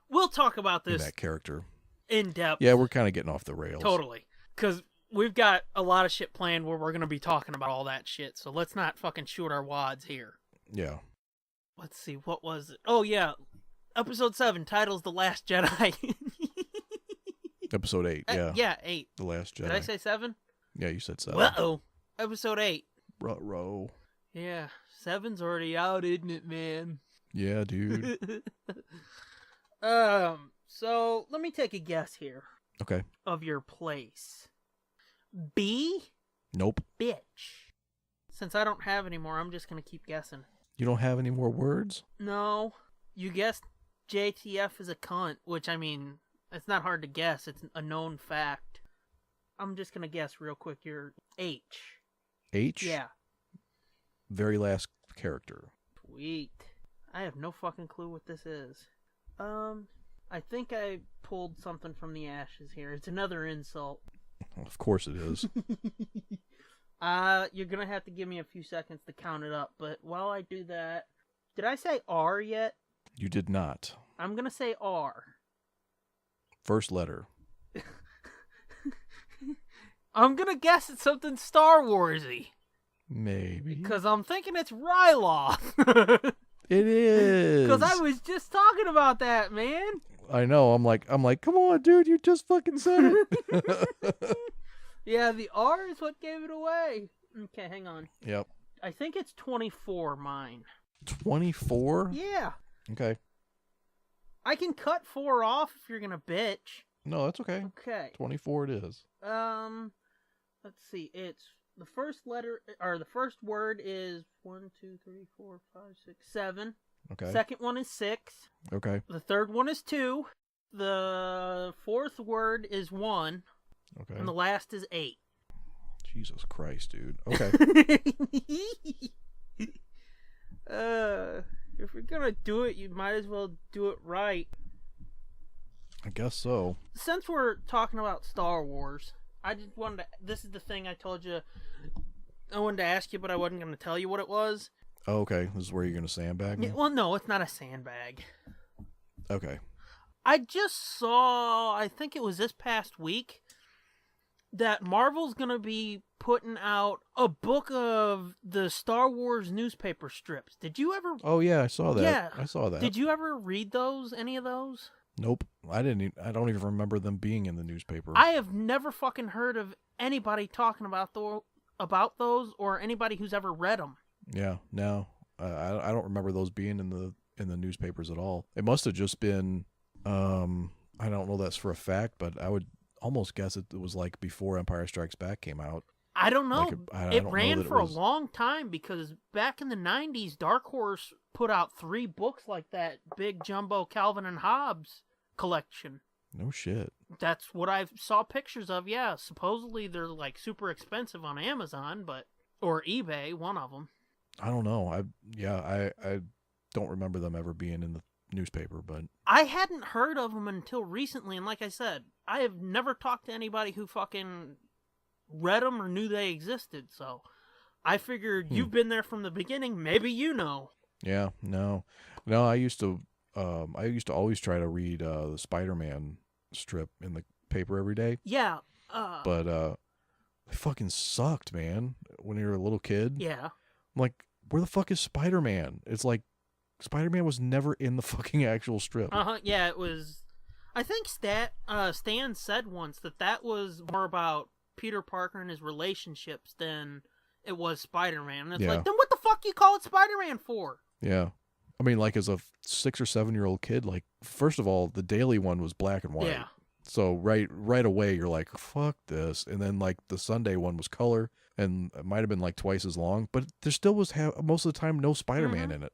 We'll talk about in this that character. in depth. Yeah, we're kind of getting off the rails. Totally. Because we've got a lot of shit planned where we're going to be talking about all that shit, so let's not fucking shoot our wads here. Yeah. Let's see, what was it? Oh, yeah. Episode 7, title's The Last Jedi. Episode 8. Yeah. Yeah, 8. The Last Jedi. Did I say 7? Yeah, you said 7. Uh-oh. Episode 8. Ruh-roh. Yeah, 7's already out, isn't it, man? Yeah, dude. So let me take a guess here Okay. of your place. B? Nope. Bitch. Since I don't have any more, I'm just gonna keep guessing. You don't have any more words? No. You guessed JTF is a cunt, which, I mean, it's not hard to guess. It's a known fact. I'm just gonna guess real quick. You're H. H? Yeah. Very last character. Sweet. I have no fucking clue what this is. I think I pulled something from the ashes here. It's another insult. Of course it is. You're gonna have to give me a few seconds to count it up, but while I do that, did I say R yet? You did not. I'm gonna say R. First letter. I'm gonna guess it's something Star Warsy. Maybe. Because I'm thinking it's Ryloth. It is. Because I was just talking about that, man. I know. I'm like, come on, dude. You just fucking said it. Yeah, the R is what gave it away. Okay, hang on. Yep. I think it's 24, mine. 24? Yeah. Okay. I can cut 4 off if you're gonna bitch. No, that's okay. Okay. 24 it is. Let's see. It's the first letter, or the first word is 1, 2, 3, 4, 5, 6, 7. Okay. Second one is 6. Okay. The third one is 2. The fourth word is 1. Okay. And the last is 8. Jesus Christ, dude. Okay. If you're gonna do it, you might as well do it right. I guess so. Since we're talking about Star Wars, I just wanted to, this is the thing I told you I wanted to ask you, but I wasn't going to tell you what it was. Oh, okay. This is where you're going to sandbag me? Yeah, well, no, it's not a sandbag. Okay. I just saw, I think it was this past week, that Marvel's going to be putting out a book of the Star Wars newspaper strips. Did you ever... Oh, yeah, I saw that. Yeah. I saw that. Did you ever read those, any of those? Nope. I don't even remember them being in the newspaper. I have never fucking heard of anybody talking about those or anybody who's ever read them. Yeah, no. I don't remember those being in the newspapers at all. It must have just been I don't know that's for a fact, but I would almost guess it was like before Empire Strikes Back came out. I don't know. Like I it don't ran know that for it was... a long time because back in the 90s, Dark Horse put out 3 books like that big jumbo Calvin and Hobbes collection. No shit. That's what I saw pictures of, yeah. Supposedly they're like super expensive on Amazon, or eBay, one of them. I don't know. I don't remember them ever being in the newspaper, but I hadn't heard of them until recently, and like I said, I have never talked to anybody who fucking read them or knew they existed, so I figured you've been there from the beginning, maybe you know. Yeah, no, I used to always try to read the Spider-Man strip in the paper every day. Yeah, but they fucking sucked, man. When you were a little kid, yeah. I'm like, where the fuck is Spider-Man? It's like Spider-Man was never in the fucking actual strip. Yeah, it was. I think Stan said once that was more about Peter Parker and his relationships than it was Spider-Man. And it's like, then what the fuck you call it Spider-Man for? Yeah. I mean, like, as a 6 or 7-year-old kid, like, first of all, the daily one was black and white. Yeah. So right away, you're like, fuck this. And then, like, the Sunday one was color, and it might have been, like, twice as long. But there still was, most of the time, no Spider-Man in it.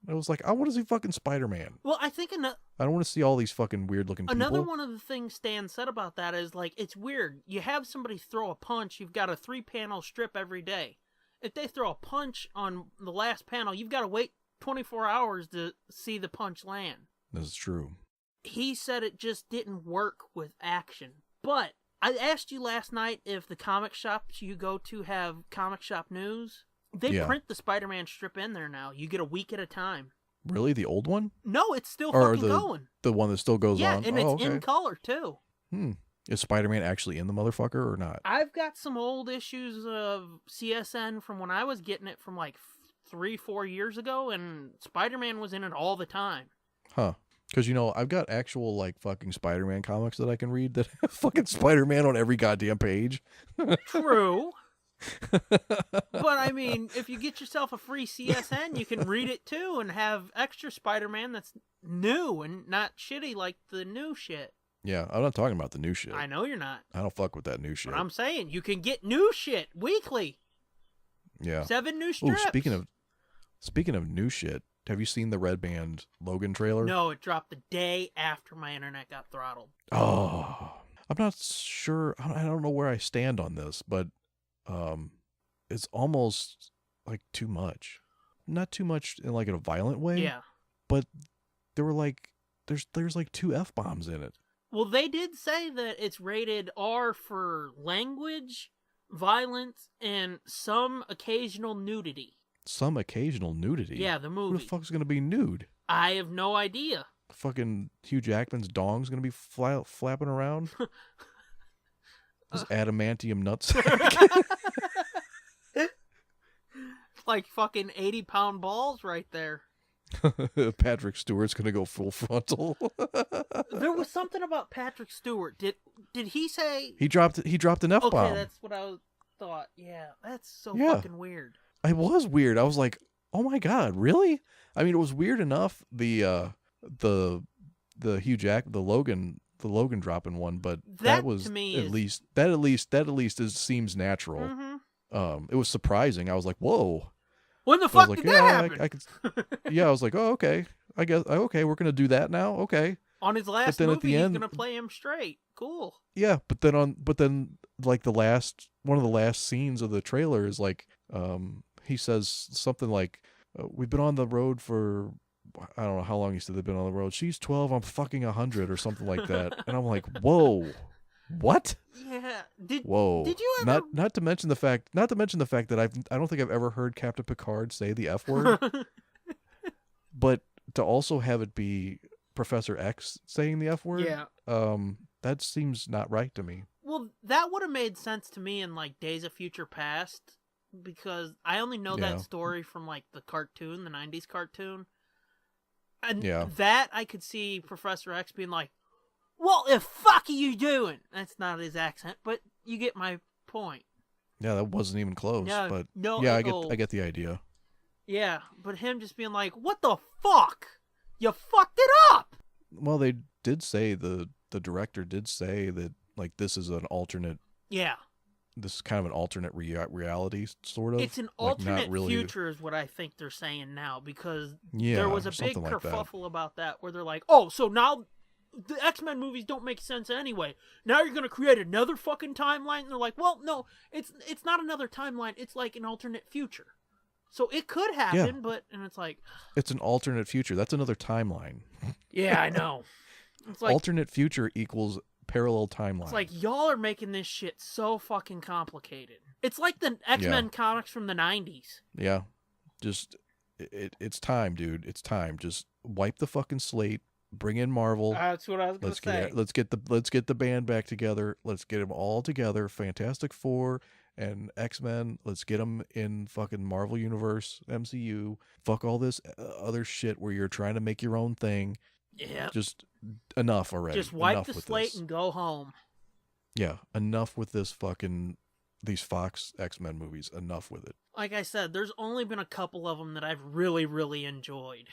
I was like, I want to see fucking Spider-Man. Well, I think I don't want to see all these fucking weird-looking people. Another one of the things Stan said about that is, like, it's weird. You have somebody throw a punch, you've got a 3-panel strip every day. If they throw a punch on the last panel, you've got to wait 24 hours to see the punch land. This is true. He said it just didn't work with action. But I asked you last night if the comic shops you go to have comic shop news. They print the Spider-Man strip in there now. You get a week at a time. Really? The old one? No, it's still or fucking going. The one that still goes on? Yeah, and it's in color, too. Is Spider-Man actually in the motherfucker or not? I've got some old issues of CSN from when I was getting it from like 3-4 years ago, and Spider-Man was in it all the time. Huh. Because, I've got actual, like, fucking Spider-Man comics that I can read that have fucking Spider-Man on every goddamn page. True. But I mean, if you get yourself a free CSN, you can read it too and have extra Spider-Man that's new and not shitty like the new shit. Yeah, I'm not talking about the new shit. I know you're not. I don't fuck with that new shit. But I'm saying you can get new shit weekly. Yeah. 7 new Ooh, strips. speaking of new shit, have you seen the Red Band Logan trailer? No, it dropped the day after my internet got throttled. Oh, I'm not sure. I don't know where I stand on this, but it's almost like too much. Not too much in like in a violent way. Yeah. But there were like there's like 2 F-bombs in it. Well, they did say that it's rated R for language, violence, and some occasional nudity. Some occasional nudity. Yeah, the movie. Who the fuck's gonna be nude? I have no idea. Fucking Hugh Jackman's dong's gonna be flapping around. His adamantium nutsack. Like fucking 80-pound balls right there. Patrick Stewart's gonna go full frontal. There was something about Patrick Stewart. Did he say He dropped an F-bomb. Okay, that's what I thought. Yeah, that's so fucking weird. It was weird. I was like, "Oh my god, really?" I mean, it was weird enough the Logan dropping one, but that was to me at least seems natural. Mm-hmm. It was surprising. I was like, "Whoa." When the I fuck was like, did that happen? I could, yeah, I was like, "Oh, okay. I guess okay, we're gonna do that now. Okay." On his last then movie, at the he's end, gonna play him straight. Cool. Yeah, but then like one of the last scenes of the trailer is like, he says something like, "We've been on the road for." I don't know how long he said they've been on the road. She's 12, I'm fucking 100 or something like that. And I'm like, whoa, what? Yeah. Whoa. Did you ever? Not to mention the fact that I don't think I've ever heard Captain Picard say the F word. But to also have it be Professor X saying the F word, Yeah. that seems not right to me. Well, that would have made sense to me in like Days of Future Past because I only know that story from like the cartoon, the 90s cartoon. And that I could see Professor X being like, "What the fuck are you doing?" That's not his accent, but you get my point. Yeah, that wasn't even close. Yeah, but no, yeah, I get the idea. Yeah, but him just being like, "What the fuck? You fucked it up." Well, they did say the director did say that like this is an alternate. Yeah. This is kind of an alternate reality, sort of. It's an alternate future is what I think they're saying now, because there was a big kerfuffle about that, where they're like, oh, so now the X-Men movies don't make sense anyway. Now you're going to create another fucking timeline? And they're like, well, no, it's not another timeline. It's like an alternate future. So it could happen, and it's like... It's an alternate future. That's another timeline. Yeah, I know. It's like, alternate future equals... parallel timeline. It's like, y'all are making this shit so fucking complicated. It's like the X-Men comics from the 90s. Yeah. Just, it's time, dude. It's time. Just wipe the fucking slate. Bring in Marvel. That's what I was going to say. Let's get the band back together. Let's get them all together. Fantastic Four and X-Men. Let's get them in fucking Marvel Universe, MCU. Fuck all this other shit where you're trying to make your own thing. Yeah. Just enough already. Just wipe the slate and go home. Yeah, enough with this these Fox X-Men movies. Enough with it. Like I said, there's only been a couple of them that I've really, really enjoyed.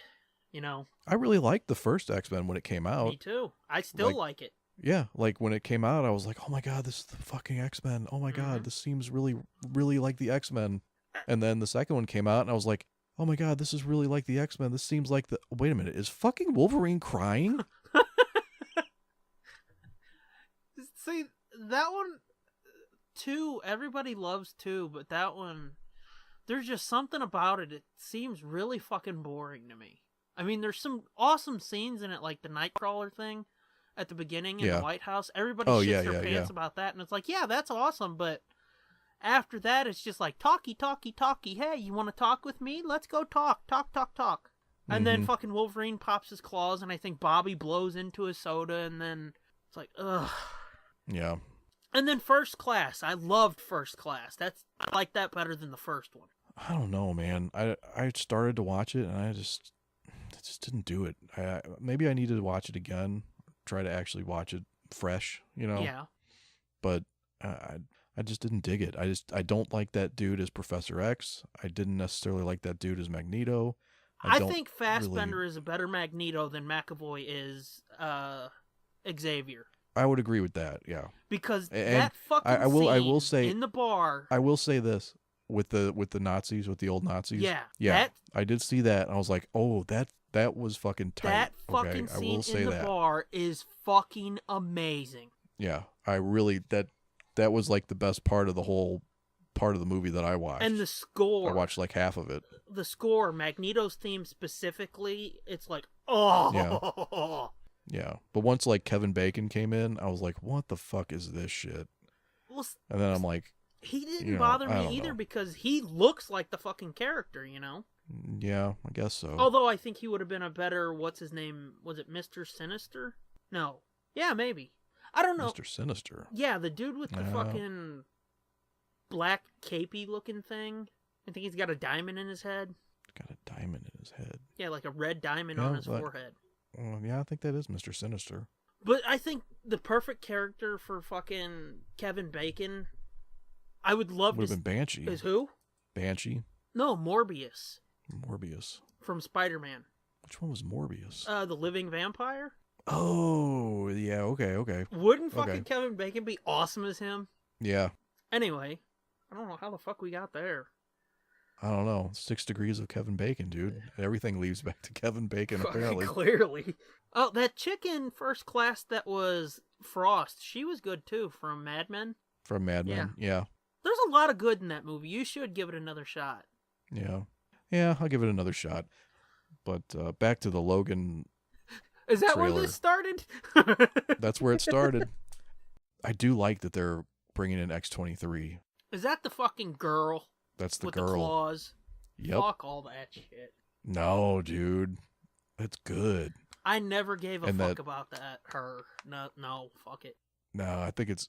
You know? I really liked the first X-Men when it came out. Me too. I still like it. Yeah, like when it came out, I was like, oh my god, this is the fucking X-Men. Oh my god, this seems really, really like the X-Men. And then the second one came out, and I was like, oh my god, this is really like the X-Men. This seems like the... Wait a minute, is fucking Wolverine crying? See, that one, 2, everybody loves 2, but that one, there's just something about it. It seems really fucking boring to me. I mean, there's some awesome scenes in it, like the Nightcrawler thing at the beginning in the White House. Everybody shits their pants about that, and it's like, yeah, that's awesome, but... After that, it's just like, talky. Hey, you want to talk with me? Let's go talk. And then fucking Wolverine pops his claws, and I think Bobby blows into his soda, and then it's like, ugh. Yeah. And then First Class. I loved First Class. I like that better than the first one. I don't know, man. I started to watch it, and I just didn't do it. Maybe I needed to watch it again, try to actually watch it fresh, you know? Yeah. But I just didn't dig it. I don't like that dude as Professor X. I didn't necessarily like that dude as Magneto. I think Fassbender is a better Magneto than McAvoy is Xavier. I would agree with that. Yeah. Because And that fucking I will scene say in the bar. I will say this with the Nazis, with the old Nazis. Yeah. I did see that. And I was like, oh, that was fucking tight. That fucking I will scene say in the that. bar is fucking amazing. Yeah, I really that was like the best part of the whole part of the movie that I watched. And the score. I watched like half of it. The score, Magneto's theme specifically, it's like, oh. Yeah, but once like Kevin Bacon came in, I was like, what the fuck is this shit? Well, and then I'm like, he didn't bother me either because he looks like the fucking character, you know? Yeah, I guess so. Although I think he would have been a better, what's his name? Was it Mr. Sinister? No. Yeah, maybe. I don't know. Mr. Sinister. Yeah, the dude with the fucking black capey looking thing. I think he's got a diamond in his head. Got a diamond in his head. Yeah, like a red diamond on his forehead. Yeah, I think that is Mr. Sinister. But I think the perfect character for fucking Kevin Bacon, I would love would have been Banshee. Is who? Banshee? No, Morbius. Morbius. From Spider-Man. Which one was Morbius? The living vampire. Oh, yeah, okay. Wouldn't fucking Kevin Bacon be awesome as him? Yeah. Anyway, I don't know how the fuck we got there. I don't know. 6 degrees of Kevin Bacon, dude. Everything leads back to Kevin Bacon, apparently. Clearly. Oh, that chick in First Class that was Frost, she was good too, from Mad Men. From Mad Men, yeah. There's a lot of good in that movie. You should give it another shot. Yeah. Yeah, I'll give it another shot. But back to the Logan Is that trailer. where this started? That's where it started. I do like that they're bringing in X-23. Is that the fucking girl? That's the with girl. The claws. Yep. Fuck all that shit. No, dude. That's good. I never gave a fuck about that. Her. No, fuck it. No, I think it's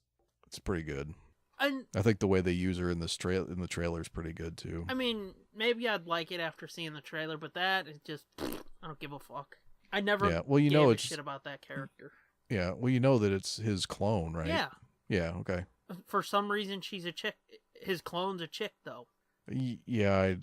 pretty good. And I think the way they use her in the trailer is pretty good too. I mean, maybe I'd like it after seeing the trailer, but that is just I don't give a fuck. I never gave a shit about that character. Yeah, well, you know that it's his clone, right? Yeah. Yeah, okay. For some reason, she's a chick. His clone's a chick, though. Yeah,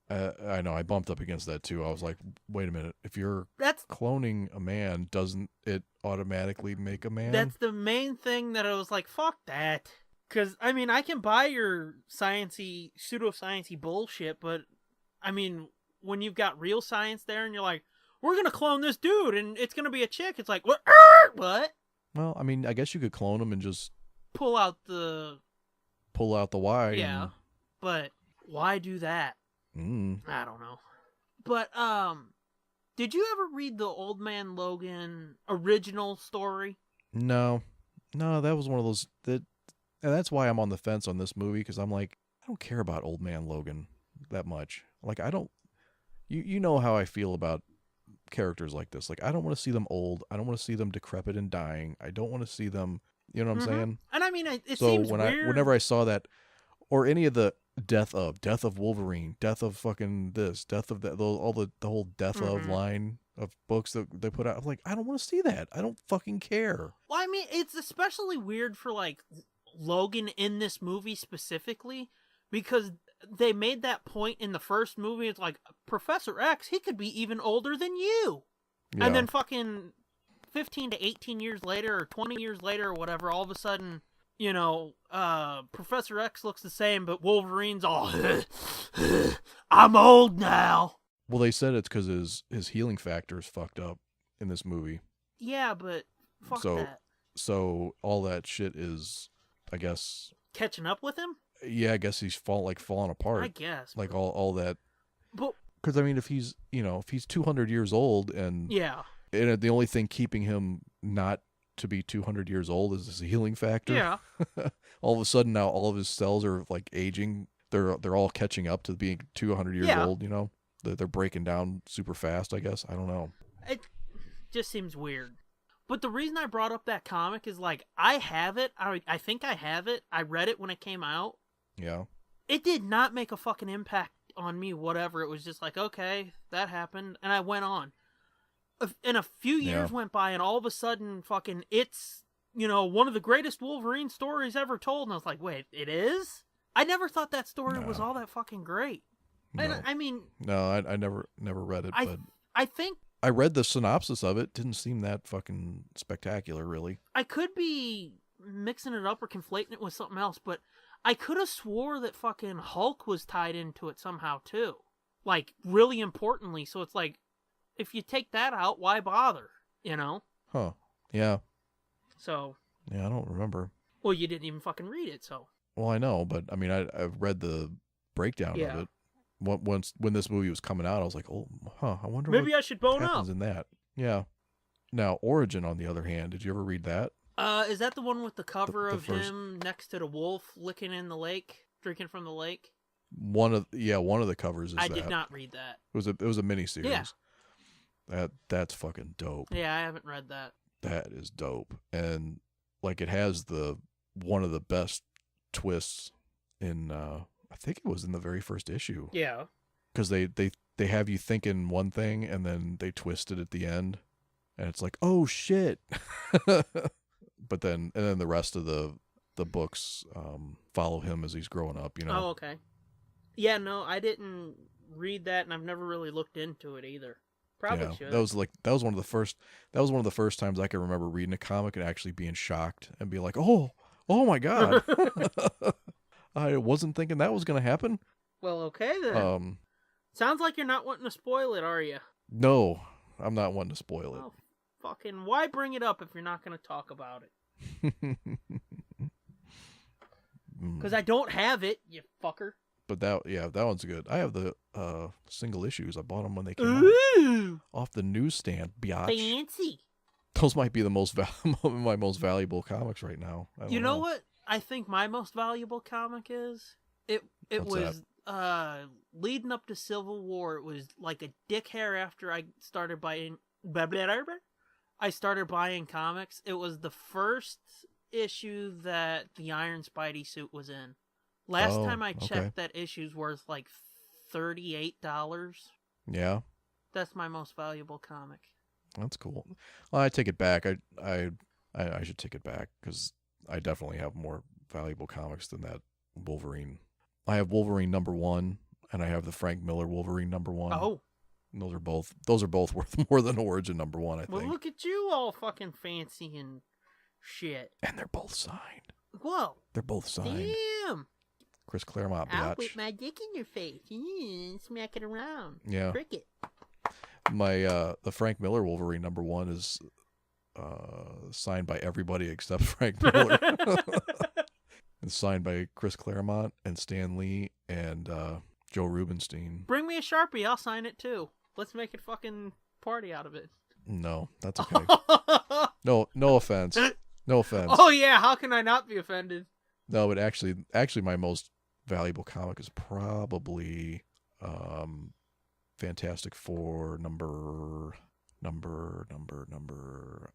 I know. I bumped up against that too. I was like, wait a minute. If you're cloning a man, doesn't it automatically make a man? That's the main thing that I was like, fuck that. Because, I mean, I can buy your pseudo-sciencey bullshit, but, I mean, when you've got real science there and you're like, we're going to clone this dude and it's going to be a chick, it's like, what? What? Well, I mean, I guess you could clone him and just pull out the Y. Yeah, but why do that? I don't know. But, did you ever read the Old Man Logan original story? No, that was one of those and that's why I'm on the fence on this movie, because I'm like, I don't care about Old Man Logan that much. Like, I don't, you know how I feel about characters like this. Like, I don't want to see them old. I don't want to see them decrepit and dying. I don't want to see them, you know what I'm saying? And I mean, it seems weird. Whenever I saw that, or any of the death of Wolverine, death of fucking this, death of that, the whole death of line of books that they put out, I'm like, I don't want to see that. I don't fucking care. Well, I mean, it's especially weird for, like, Logan in this movie specifically, because they made that point in the first movie. It's like, Professor X, he could be even older than you. Yeah. And then fucking 15 to 18 years later, or 20 years later, or whatever, all of a sudden, you know, Professor X looks the same, but Wolverine's all, I'm old now. Well, they said it's because his healing factor is fucked up in this movie. Yeah, but fuck that. So all that shit is, I guess, catching up with him. Yeah, I guess he's falling apart. I guess, like all that. But because I mean, if he's 200 years old and the only thing keeping him not to be 200 years old is his healing factor. Yeah. All of a sudden now all of his cells are like aging. They're all catching up to being 200 years old. You know, they're breaking down super fast. I guess I don't know. It just seems weird. But the reason I brought up that comic is, like, I have it. I think I have it. I read it when it came out. Yeah. It did not make a fucking impact on me, whatever. It was just like, okay, that happened. And I went on. And a few years went by, and all of a sudden, fucking, it's one of the greatest Wolverine stories ever told. And I was like, wait, it is? I never thought that story was all that fucking great. No. And I mean... No, I never read it, but... I think... I read the synopsis of it. Didn't seem that fucking spectacular, really. I could be mixing it up or conflating it with something else, but I could have swore that fucking Hulk was tied into it somehow, too. Like, really importantly. So it's like, if you take that out, why bother? Huh. Yeah. So... Yeah, I don't remember. Well, you didn't even fucking read it, so... Well, I know, but I mean, I've read the breakdown of it. When this movie was coming out, I was like, oh, I wonder maybe what I should bone happens up. in that. Yeah. Now, Origin, on the other hand, did you ever read that? Is that the one with the cover The of first... him next to the wolf licking in the lake, drinking from the lake? One of the covers is I that. did not read that. It was a miniseries. Yeah. That's fucking dope. Yeah, I haven't read that. That is dope. And like it has one of the best twists in I think it was in the very first issue. Yeah. Because they have you thinking one thing and then they twist it at the end. And it's like, oh shit. But then the rest of the books follow him as he's growing up, Oh, okay. Yeah, no, I didn't read that, and I've never really looked into it either. Probably should. That was one of the first times I can remember reading a comic and actually being shocked and be like, oh my god. I wasn't thinking that was gonna happen. Well, okay then. Sounds like you're not wanting to spoil it, are you? No, I'm not wanting to spoil it. Oh, fucking why bring it up if you're not going to talk about it? Because I don't have it, you fucker. But that one's good. I have the single issues. I bought them when they came out off the newsstand. Biatch. Fancy. Those might be my most valuable comics right now. You know what? I think my most valuable comic is it What's was leading up to Civil War. It was like a dick hair after I started buying comics. It was the first issue that the Iron Spidey suit was in. Last time I checked, that issue's worth like $38. Yeah. That's my most valuable comic. That's cool. Well, I take it back. I should take it back because I definitely have more valuable comics than that Wolverine. I have Wolverine #1 and I have the Frank Miller Wolverine #1. Oh. And those are both worth more than Origin #1, I think. Well, look at you all fucking fancy and shit. And they're both signed. Whoa. They're both signed. Damn. Chris Claremont, I'll biatch. whip my dick in your face. Smack it around. Yeah. Cricket. My the Frank Miller Wolverine #1 is signed by everybody except Frank Miller. It's signed by Chris Claremont and Stan Lee and Joe Rubenstein. Bring me a Sharpie. I'll sign it too. Let's make it fucking party out of it. No, that's okay. No offense. No offense. Oh yeah, how can I not be offended? No, but actually my most valuable comic is probably Fantastic Four number.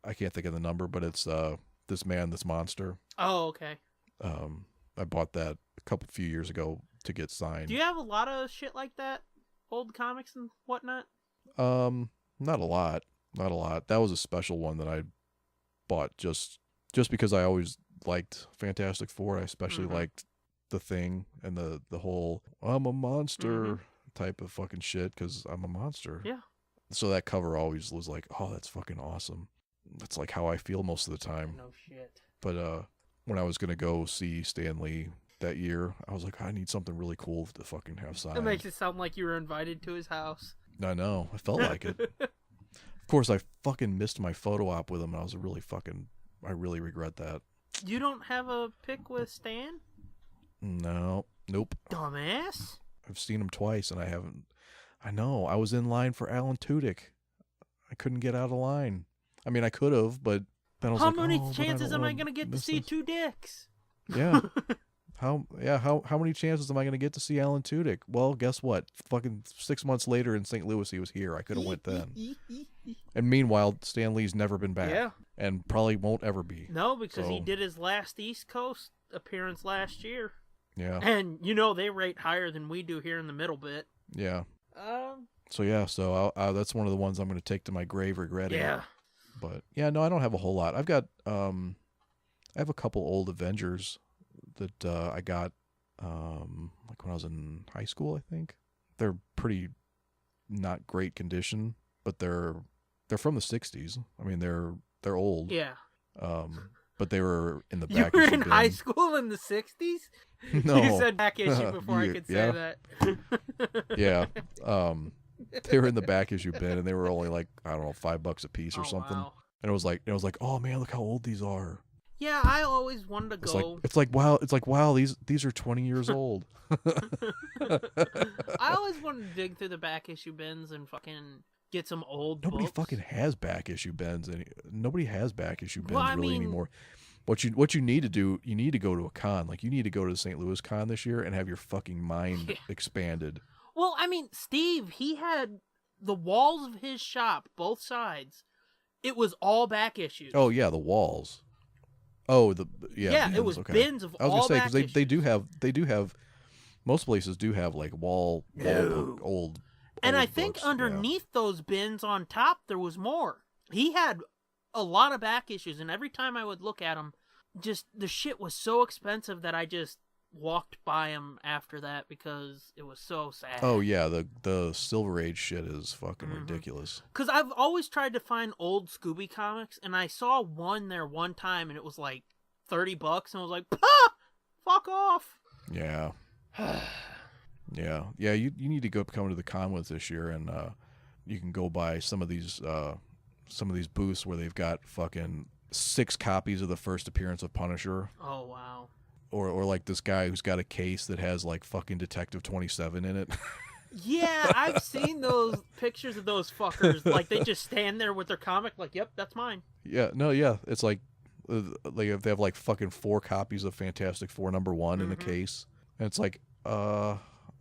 I can't think of the number, but it's This Man, This Monster. Oh, okay. I bought that a few years ago to get signed. Do you have a lot of shit like that? Old comics and whatnot? Not a lot. That was a special one that I bought just because I always liked Fantastic Four. I especially liked the Thing and the whole I'm a monster type of fucking shit because I'm a monster. Yeah. So that cover always was like, oh, that's fucking awesome. That's like how I feel most of the time. No shit. But when I was gonna go see Stan Lee that year, I was like, I need something really cool to fucking have signed. It makes it sound like you were invited to his house. I know. I felt like it. Of course, I fucking missed my photo op with him, and I really regret that. You don't have a pic with Stan? No. Nope. Dumbass. I've seen him twice, and I haven't. I know. I was in line for Alan Tudyk. I couldn't get out of line. I mean, I could have, but then I was How like, many but chances don't am I wanna going to get to miss see this. two dicks? Yeah. How many chances am I going to get to see Alan Tudyk? Well, guess what? Fucking 6 months later in St. Louis, he was here. I could have went then. And meanwhile, Stan Lee's never been back. Yeah. And probably won't ever be. No, because he So- did his last East Coast appearance last year. Yeah. And, they rate higher than we do here in the middle bit. Yeah. So that's one of the ones I'm going to take to my grave regretting. Yeah. But yeah, no, I don't have a whole lot. I've got I have a couple old Avengers that I got like when I was in high school, I think. They're pretty not great condition, but they're from the 60s. I mean, they're old. Yeah. But they were in the You back were issue in bin. high school in the 60s? No. You said back issue before I could say Yeah. that. Yeah. They were in the back issue bin, and they were only like, I don't know, $5 a piece or Oh, something. wow. And it was like, oh man, look how old these are. Yeah, I always wanted to It's go. like wow, these are 20 years old. I always wanted to dig through the back issue bins and fucking get some old Nobody books. fucking has back issue bins. Nobody has back issue bins Well, I really mean- anymore. What you need to do, you need to go to a con. Like, you need to go to the St. Louis con this year and have your fucking mind Yeah. expanded. Well, I mean, Steve, he had the walls of his shop, both sides. It was all back issues. Oh yeah, the walls. Oh, yeah, bins, it was okay. bins of I was all gonna say back because they issues. do have most places do have like wall No. old. And I old think books, yeah. underneath those bins on top there was more. He had a lot of back issues, and every time I would look at them, just the shit was so expensive that I just walked by him after that because it was so sad. Oh yeah, the Silver Age shit is fucking Mhm. ridiculous. Because I've always tried to find old Scooby comics, and I saw one there one time, and it was like $30, and I was like, "Ah, fuck off." Yeah. Yeah. You need to come to the con with this year, and you can go by some of these booths where they've got fucking 6 copies of the first appearance of Punisher, Oh wow. or like this guy who's got a case that has like fucking Detective 27 in it. Yeah, I've seen those pictures of those fuckers. Like they just stand there with their comic, like, "Yep, that's mine." Yeah, it's like they have like fucking 4 copies of Fantastic Four #1 in a Mhm. case, and it's like,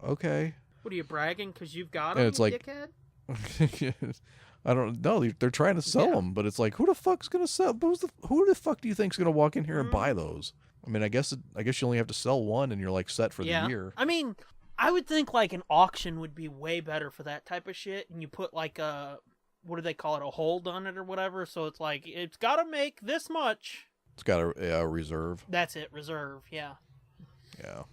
okay. What are you bragging? Because you've got And them, it's you like- dickhead? I don't know. They're trying to sell Yeah. them, but it's like, who the fuck's gonna sell? Who the fuck do you think's gonna walk in here and Mhm. buy those? I mean, I guess you only have to sell one, and you're like set for the year. I mean, I would think like an auction would be way better for that type of shit, and you put like a, what do they call it, a hold on it or whatever, so it's like, it's gotta make this much. It's got a reserve. That's it, reserve, yeah. Yeah.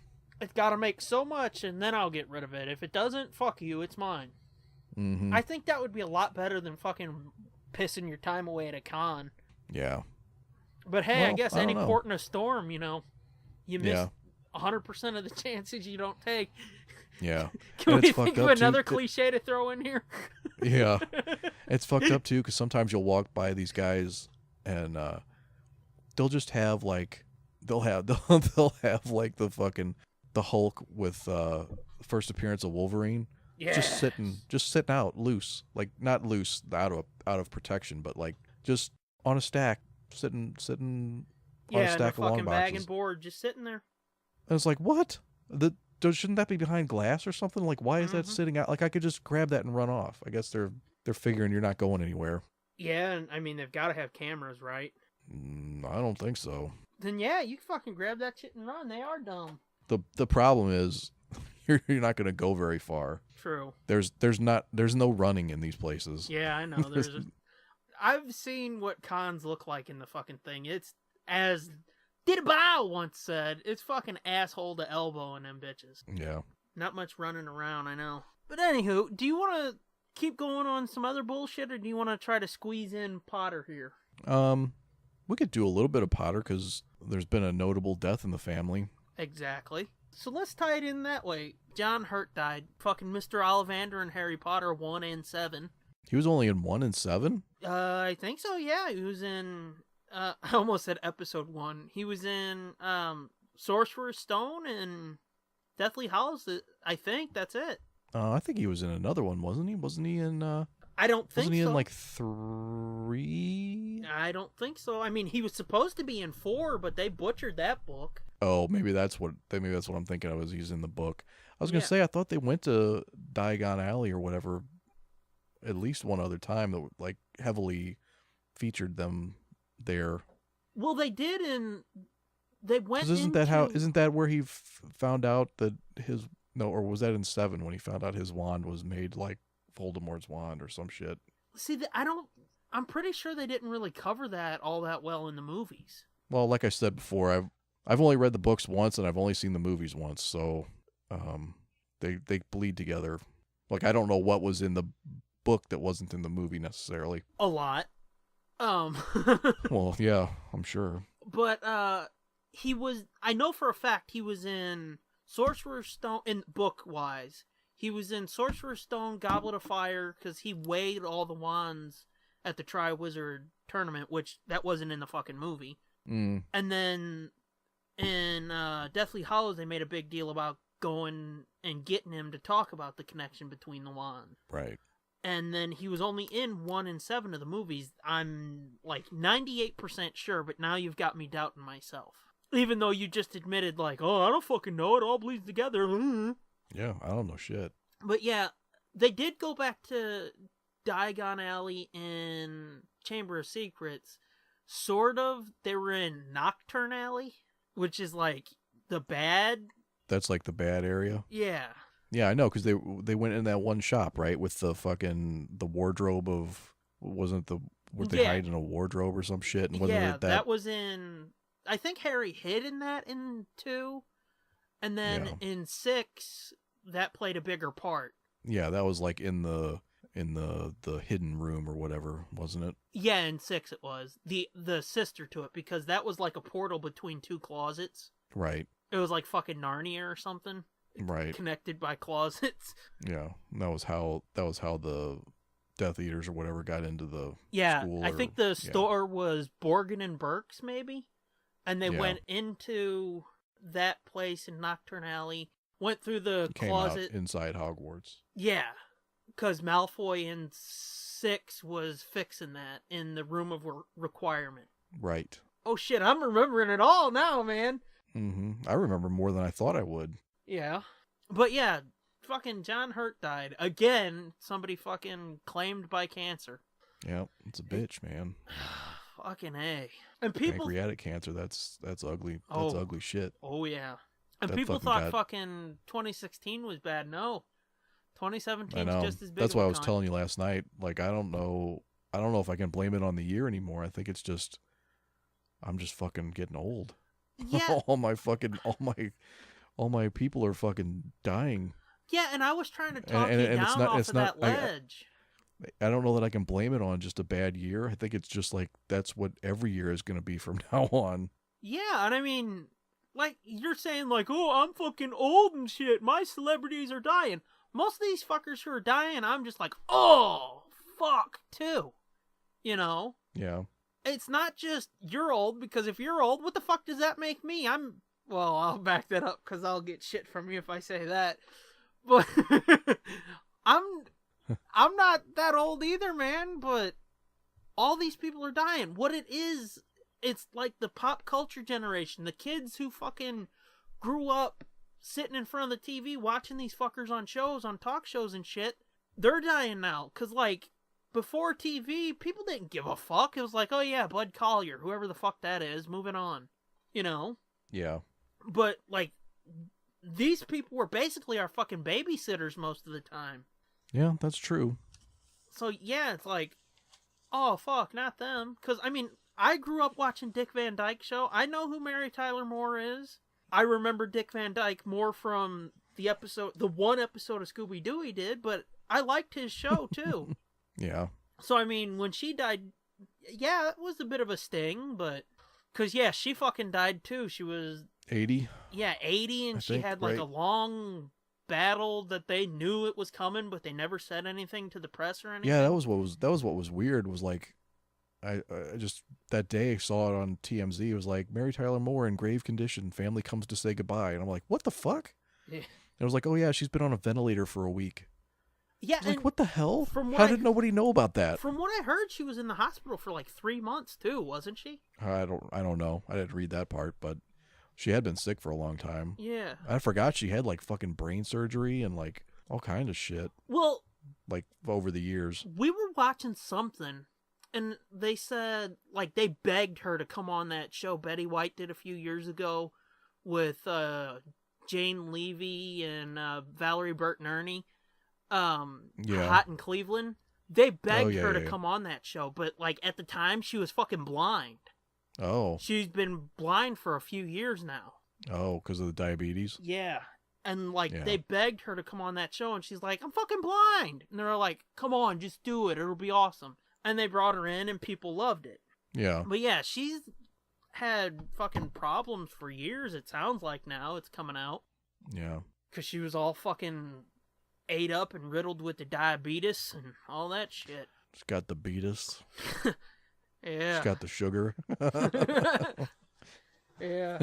It's gotta make so much, and then I'll get rid of it. If it doesn't, fuck you, it's mine. Mm-hmm. I think that would be a lot better than fucking pissing your time away at a con. Yeah. But hey, I Well, guess I don't any know. port in a storm, you miss Yeah. 100% of the chances you don't take. Yeah. Can And we it's think fucked of up, too. another cliche to throw in here? Yeah. It's fucked up too, because sometimes you'll walk by these guys, and they'll just have like they'll have like the Hulk with first appearance of Wolverine. Yeah. Just sitting out loose, like not loose out of protection, but like just on a stack, sitting on a Yeah, stack and of a long fucking bag boxes. and board just sitting there. And it's like, what? Shouldn't that be behind glass or something? Like, why is that Mhm. sitting out? Like, I could just grab that and run off. I guess they're figuring you're not going anywhere. Yeah, and I mean, they've got to have cameras, right? I don't think so. Then yeah, you can fucking grab that shit and run. They are dumb. The problem is you're not going to go very far. True. There's no running in these places. Yeah, I know. I've seen what cons look like in the fucking thing. It's, as Didabao once said, it's fucking asshole to elbow in them bitches. Yeah. Not much running around, I know. But anywho, do you want to keep going on some other bullshit, or do you want to try to squeeze in Potter here? We could do a little bit of Potter because there's been a notable death in the family. Exactly. So let's tie it in that way. John Hurt died. Fucking Mr. Ollivander and Harry Potter 1 and 7. He was only in 1 and 7. I think so, yeah. He was in, I almost said episode 1. He was in, Sorcerer's Stone and Deathly Hallows. I think that's it. I think he was in another one, wasn't he? Wasn't he in, I don't think wasn't he so. in like 3? I don't think so. I mean, he was supposed to be in 4, but they butchered that book. Oh, maybe that's what I'm thinking of, is he's in the book. I was going to Yeah. say, I thought they went to Diagon Alley or whatever at least one other time that like heavily featured them there. Well, they did, and they went 'Cause isn't that where he found out that or was that in 7 when he found out his wand was made like Voldemort's wand or some shit? See, I'm pretty sure they didn't really cover that all that well in the movies. Well, like I said before, I've only read the books once and I've only seen the movies once, so they bleed together. Like I don't know what was in the book that wasn't in the movie necessarily. A lot. Well, yeah, I'm sure. But I know for a fact he was in Sorcerer's Stone, in book-wise. He was in Sorcerer's Stone, Goblet of Fire, because he weighed all the wands at the Tri-Wizard tournament, which that wasn't in the fucking movie. Mm. And then in Deathly Hallows, they made a big deal about going and getting him to talk about the connection between the wands. Right. And then he was only in 1 in 7 of the movies. I'm like 98% sure, but now you've got me doubting myself. Even though you just admitted, like, oh, I don't fucking know, it all bleeds together. Yeah, I don't know shit. But yeah, they did go back to Diagon Alley in Chamber of Secrets. Sort of. They were in Nocturne Alley, which is like the bad. That's like the bad area? Yeah. Yeah, I know, because they went in that one shop, right, with the wardrobe of, were they hide in a wardrobe or some shit? And yeah, that was in, I think Harry hid in that in 2, and then in 6, that played a bigger part. Yeah, that was like in the hidden room or whatever, wasn't it? Yeah, in 6 it was. The sister to it, because that was like a portal between 2 closets. Right. It was like fucking Narnia or something. Right. Connected by closets. Yeah. That was how the Death Eaters or whatever got into the school. I think the store was Borgin and Burke's, maybe? And they went into that place in Nocturne Alley, went through the closet. Out inside Hogwarts. Yeah. Because Malfoy in 6 was fixing that in the room of requirement. Right. Oh shit, I'm remembering it all now, man. Mm-hmm. I remember more than I thought I would. Yeah. But yeah, fucking John Hurt died. Again, somebody fucking claimed by cancer. Yeah, it's a bitch, man. Fucking A. And people... Pancreatic cancer, that's ugly. That's ugly shit. Oh, yeah. And that people thought fucking 2016 was bad. No. 2017 is just as big. That's why I was telling you last night. Like, I don't know if I can blame it on the year anymore. I think it's just, I'm just fucking getting old. Yeah. all my people are fucking dying. Yeah, and I was trying to talk you down off of that ledge. I don't know that I can blame it on just a bad year. I think it's just like that's what every year is going to be from now on. Yeah, and I mean, like, you're saying, like, oh, I'm fucking old and shit. My celebrities are dying. Most of these fuckers who are dying, I'm just like, oh, fuck, too. You know? Yeah. It's not just you're old, because if you're old, what the fuck does that make me? Well, I'll back that up, because I'll get shit from you if I say that. But I'm not that old either, man, but all these people are dying. What it is, it's like the pop culture generation. The kids who fucking grew up sitting in front of the TV watching these fuckers on shows, on talk shows and shit. They're dying now, because, like, before TV, people didn't give a fuck. It was like, oh yeah, Bud Collyer, whoever the fuck that is, moving on. You know? Yeah. But, like, these people were basically our fucking babysitters most of the time. Yeah, that's true. So, yeah, it's like, oh, fuck, not them. Because, I mean, I grew up watching Dick Van Dyke Show. I know who Mary Tyler Moore is. I remember Dick Van Dyke more from the one episode of Scooby-Doo he did, but I liked his show, too. Yeah. So, I mean, when she died, yeah, it was a bit of a sting, but... Because, yeah, she fucking died, too. She was... 80? Yeah, 80, and she had, like, a long battle that they knew it was coming, but they never said anything to the press or anything. Yeah, that was what was weird, was, like, I just, that day I saw it on TMZ, it was like, Mary Tyler Moore in grave condition, family comes to say goodbye, and I'm like, what the fuck? Yeah. And it was like, oh yeah, she's been on a ventilator for a week. Yeah, and like, what the hell? How did nobody know about that? From what I heard, she was in the hospital for like 3 months too, wasn't she? I don't know. I didn't read that part, but she had been sick for a long time. Yeah. I forgot she had like fucking brain surgery and like all kind of shit. Well, like over the years. We were watching something, and they said, like, they begged her to come on that show Betty White did a few years ago with Jane Levy and Valerie Bertinelli. Hot in Cleveland. They begged her to come on that show, but like at the time she was fucking blind. Oh. She's been blind for a few years now. Oh, because of the diabetes? Yeah. And, like, Yeah. they begged her to come on that show, and she's like, I'm fucking blind. And they're like, come on, just do it. It'll be awesome. And they brought her in, and people loved it. Yeah. But, yeah, she's had fucking problems for years, it sounds like now. It's coming out. Yeah. Because she was all fucking ate up and riddled with the diabetes and all that shit. She's got the beatus. Yeah. She's got the sugar. Yeah.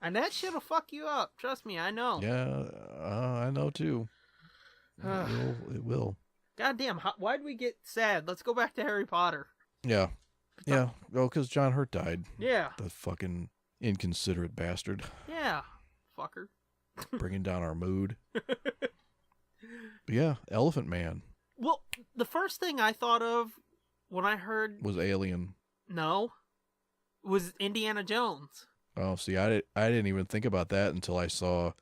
And that shit'll fuck you up. Trust me, I know. Yeah, I know too. It will. Goddamn, why'd we get sad? Let's go back to Harry Potter. Yeah. Yeah. Oh, because John Hurt died. Yeah. The fucking inconsiderate bastard. Yeah. Fucker. Bringing down our mood. But yeah, Elephant Man Well, the first thing I thought of when I heard was Alien. no was Indiana Jones. Oh, see, I didn't even think about that until I saw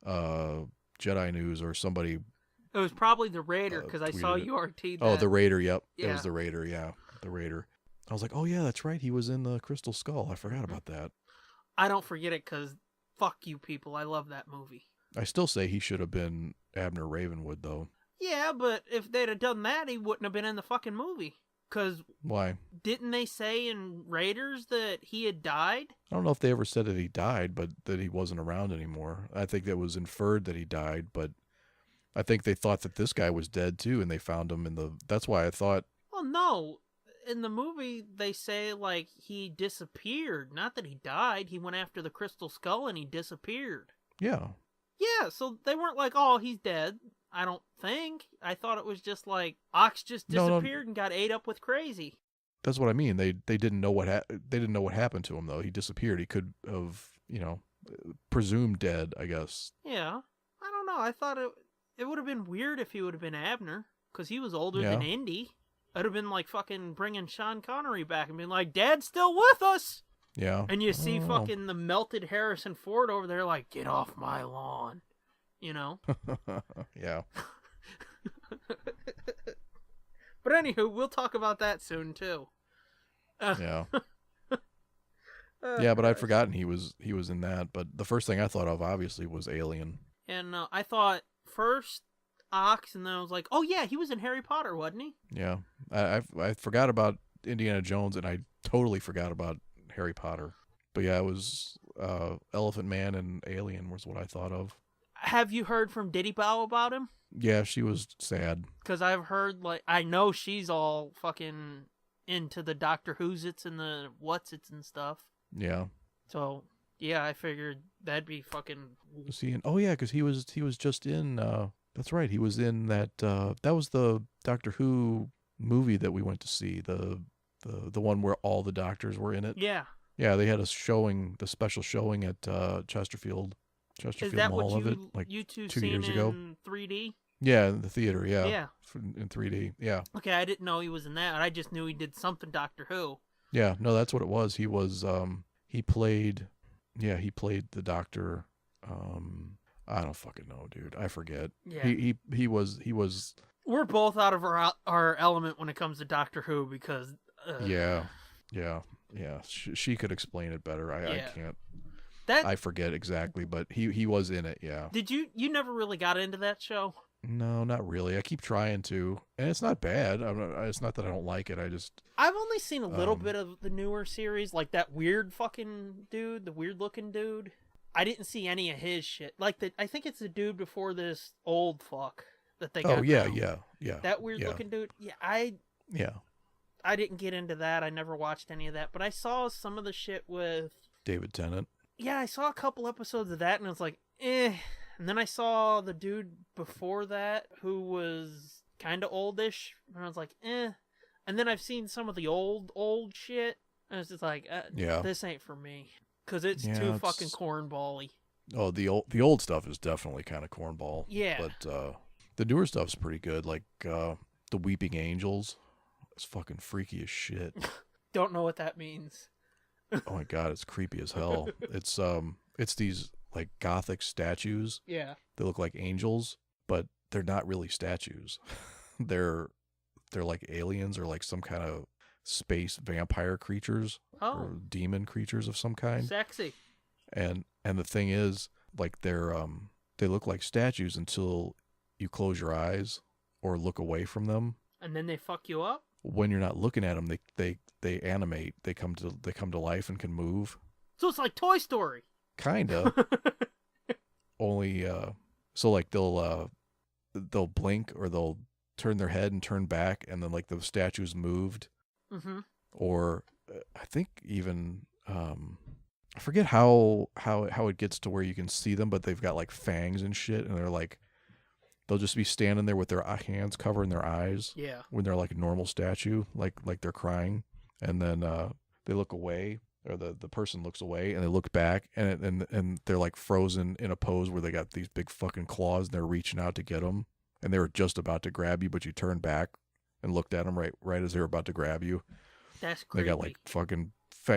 Jedi News or somebody. It was probably the Raider because I saw tweeted it. URT. That. Oh, the Raider. Yep, it Yeah. was the Raider. Yeah, the Raider. I was like, oh yeah, that's right. He was in the Crystal Skull. I forgot about that. I don't forget it because fuck you people. I love that movie. I still say he should have been Abner Ravenwood though. Yeah, but if they'd have done that, he wouldn't have been in the fucking movie. Because Why? didn't they say in Raiders that he had died? I don't know if they ever said that he died, but that he wasn't around anymore. I think that was inferred that he died, but I think they thought that this guy was dead too, and they found him in the. That's why I thought. Well, no. In the movie, they say, like, he disappeared. Not that he died. He went after the Crystal Skull and he disappeared. Yeah. Yeah, so they weren't like, oh, he's dead. I don't think. I thought it was just like, Ox just No, no. disappeared and got ate up with crazy. That's what I mean. They didn't know what they didn't know what happened to him though. He disappeared. He could have, presumed dead, I guess. Yeah. I don't know. I thought it would have been weird if he would have been Abner. Because he was older than Yeah. Indy. It would have been like fucking bringing Sean Connery back and being like, Dad's still with us! Yeah. And you see I don't fucking the melted Harrison Ford over there like, get off my lawn. You know? know. Yeah. But anywho, we'll talk about that soon too. Yeah. Yeah, but I'd forgotten he was in that. But the first thing I thought of obviously was Alien. And I thought first Ox, and then I was like, oh yeah, he was in Harry Potter, wasn't he? Yeah. I forgot about Indiana Jones, and I totally forgot about Harry Potter. But yeah, it was Elephant Man and Alien was what I thought of. Have you heard from Diddy Bow about him? Yeah, she was sad. Because I've heard, like, I know she's all fucking into the Doctor Who's it's and the what's it's and stuff. Yeah. So, yeah, I figured that'd be fucking... Was he in? Oh yeah, because he was just in. That's right. He was in that. That was the Doctor Who movie that we went to see. The one where all the doctors were in it. Yeah. Yeah, they had a showing, the special showing at Chesterfield Is that Mall what of it, like you two 2 seen years in ago. 3D? Yeah, in the theater. Yeah. Yeah. In 3D. Yeah. Okay, I didn't know he was in that. I just knew he did something Doctor Who. Yeah. No, that's what it was. He was. He played. Yeah, he played the Doctor. I don't fucking know, dude. I forget. Yeah. He was. We're both out of our element when it comes to Doctor Who because... Yeah. She could explain it better. I can't. I forget exactly, but he was in it. Yeah. Did you never really got into that show? No, not really. I keep trying to, and it's not bad. It's not that I don't like it. I've only seen a little bit of the newer series, like that weird fucking dude, the weird looking dude. I didn't see any of his shit. Like I think it's the dude before this old fuck that they got. Oh yeah, now. yeah. That weird looking dude. Yeah, I didn't get into that. I never watched any of that, but I saw some of the shit with David Tennant. Yeah, I saw a couple episodes of that, and I was like, eh. And then I saw the dude before that who was kind of oldish, and I was like, eh. And then I've seen some of the old shit, and it's just like, this ain't for me. Because it's too fucking cornball-y. Oh, the old stuff is definitely kind of cornball. Yeah. But the newer stuff's pretty good, like the Weeping Angels. It's fucking freaky as shit. Don't know what that means. Oh my god, it's creepy as hell. It's these like gothic statues. Yeah. They look like angels, but they're not really statues. they're like aliens or like some kind of space vampire creatures. or demon creatures of some kind. Sexy. And the thing is, like, they look like statues until you close your eyes or look away from them. And then they fuck you up? When you're not looking at them, they animate. They come to life and can move. So it's like Toy Story. Kinda. Only so like they'll blink or they'll turn their head and turn back, and then like the statue's moved. Mm-hmm. Or I think even I forget how it gets to where you can see them, but they've got like fangs and shit, and they'll just be standing there with their hands covering their eyes. Yeah. When they're like a normal statue, like they're crying, and then they look away, or the person looks away, and they look back, and they're like frozen in a pose where they got these big fucking claws, and they're reaching out to get them, and they were just about to grab you, but you turned back and looked at them right as they were about to grab you. That's creepy. They got like fucking.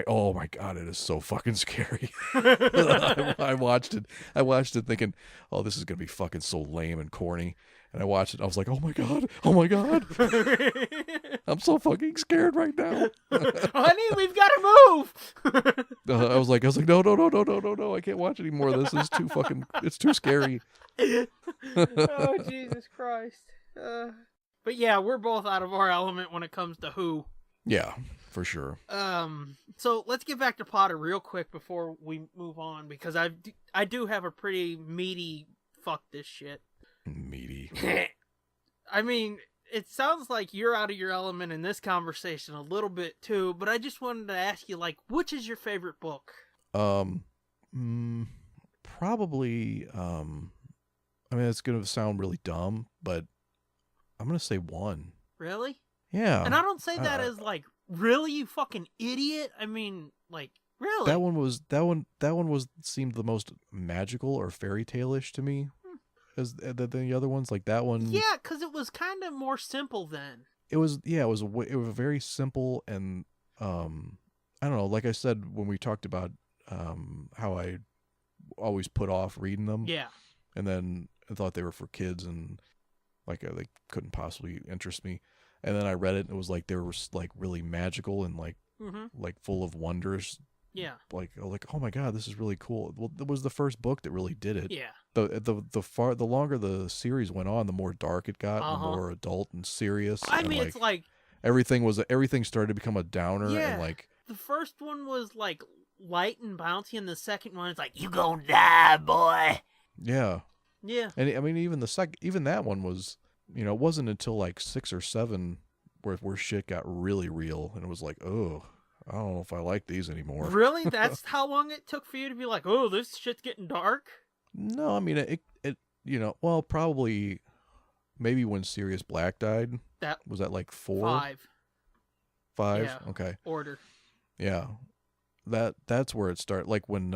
Oh my god, it is so fucking scary. I watched it thinking, oh, this is gonna be fucking so lame and corny. And I watched it, I was like, oh my god, I'm so fucking scared right now. Honey, we've got to move. I was like, no, I can't watch any more of this. This is too fucking, it's too scary. Oh, Jesus Christ. But yeah, we're both out of our element when it comes to who. Yeah, for sure. So let's get back to Potter real quick before we move on, because I do have a pretty meaty fuck this shit. Meaty. I mean, it sounds like you're out of your element in this conversation a little bit too, but I just wanted to ask you, like, which is your favorite book? Probably, I mean, it's gonna sound really dumb, but I'm gonna say 1. Really? Yeah. And I don't say that as like, really, you fucking idiot? I mean, like, really? That one seemed the most magical or fairy tale-ish to me as the other ones. Like that one. Yeah, because it was kind of more simple then. It was very simple, and I don't know. Like I said when we talked about how I always put off reading them. Yeah. And then I thought they were for kids, and like they couldn't possibly interest me. And then I read it, and it was like they were like really magical and like like full of wonders. Yeah. Like oh my god, this is really cool. Well, it was the first book that really did it. Yeah. The longer the series went on, the more dark it got, the more adult and serious. I mean, like, it's like everything started to become a downer. Yeah. And like the first one was like light and bouncy, and the second one is like, you gonna die, boy. Yeah. Yeah. And I mean, even that one was, you know, it wasn't until like 6 or 7 where shit got really real, and it was like, oh, I don't know if I like these anymore. Really? That's how long it took for you to be like, oh, this shit's getting dark? No, I mean, it you know, well, probably maybe when Sirius Black died. That was that like 4? 5. 5? Yeah. Okay. Order. Yeah. That's where it started. Like when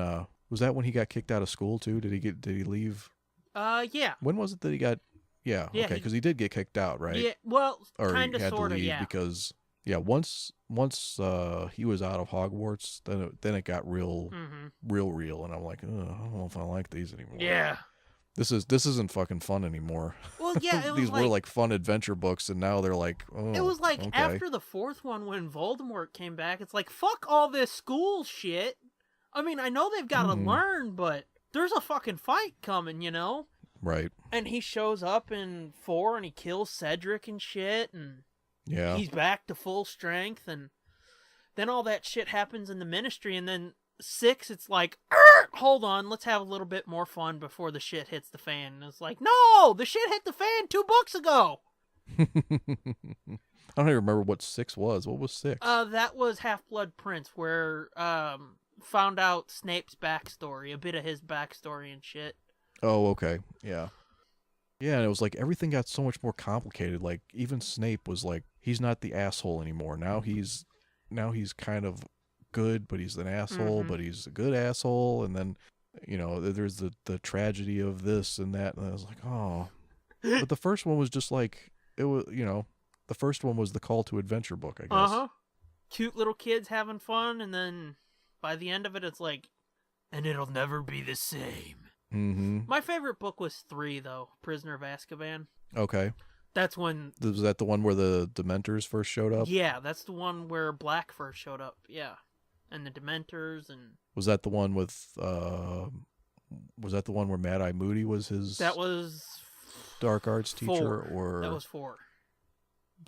was that when he got kicked out of school too? Did he leave? Yeah. When was it that he got? Yeah. Okay, because he did get kicked out, right? Yeah. Well, kind of, he had sort to of. leave Yeah. Because once he was out of Hogwarts, then it got real, and I'm like, I don't know if I like these anymore. Yeah. This isn't fucking fun anymore. Well, yeah, it was these were like fun adventure books, and now they're like, oh, it was like okay. after the 4th one when Voldemort came back, it's like, fuck all this school shit. I mean, I know they've got to learn, but there's a fucking fight coming, you know? Right. And he shows up in 4 and he kills Cedric and shit, and yeah, he's back to full strength, and then all that shit happens in the Ministry, and then 6, it's like, hold on, let's have a little bit more fun before the shit hits the fan. And it's like, no, the shit hit the fan 2 books ago. I don't even remember what 6 was. What was 6? That was Half-Blood Prince, where found out Snape's backstory, a bit of his backstory and shit. Oh, okay. Yeah. Yeah, and it was like everything got so much more complicated. Like even Snape was like, he's not the asshole anymore. Now he's kind of good, but he's an asshole, but he's a good asshole. And then, you know, there's the tragedy of this and that. And I was like, oh. But the first one was just like, it was, you know, the first one was the call to adventure book, I guess. Cute little kids having fun, and then by the end of it, it's like, and it'll never be the same. My favorite book was 3, though. Prisoner of Azkaban. Okay. That's when... Was that the one where the Dementors first showed up? Yeah, that's the one where Black first showed up. Yeah. and the Dementors, and Was that the one with? Was that the one where Mad Eye Moody was his? that was dark arts teacher, 4. or That was 4.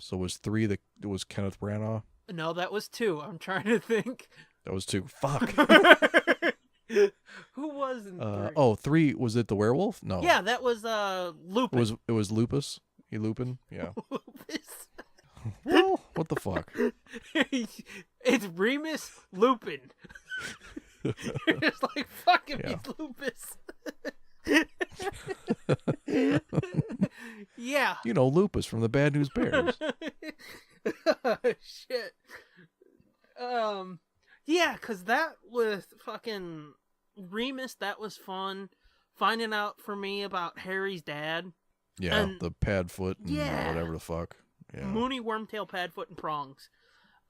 So was 3 that it was Kenneth Branagh? No, that was 2. I'm trying to think. That was 2. Fuck. Who was in 3? 3 was it the werewolf? No. Yeah, that was Lupin. It was Lupus. Lupin. Yeah. Lupus. Well, what the fuck? It's Remus Lupin. You're just like, fuck him, Yeah. he's Lupus. Yeah. You know, Lupus from the Bad News Bears. Shit. Yeah, cause that with fucking Remus, that was fun. Finding out for me about Harry's dad. Yeah, And- the Padfoot and Yeah. whatever the fuck. Yeah. Mooney, Wormtail, Padfoot, and Prongs.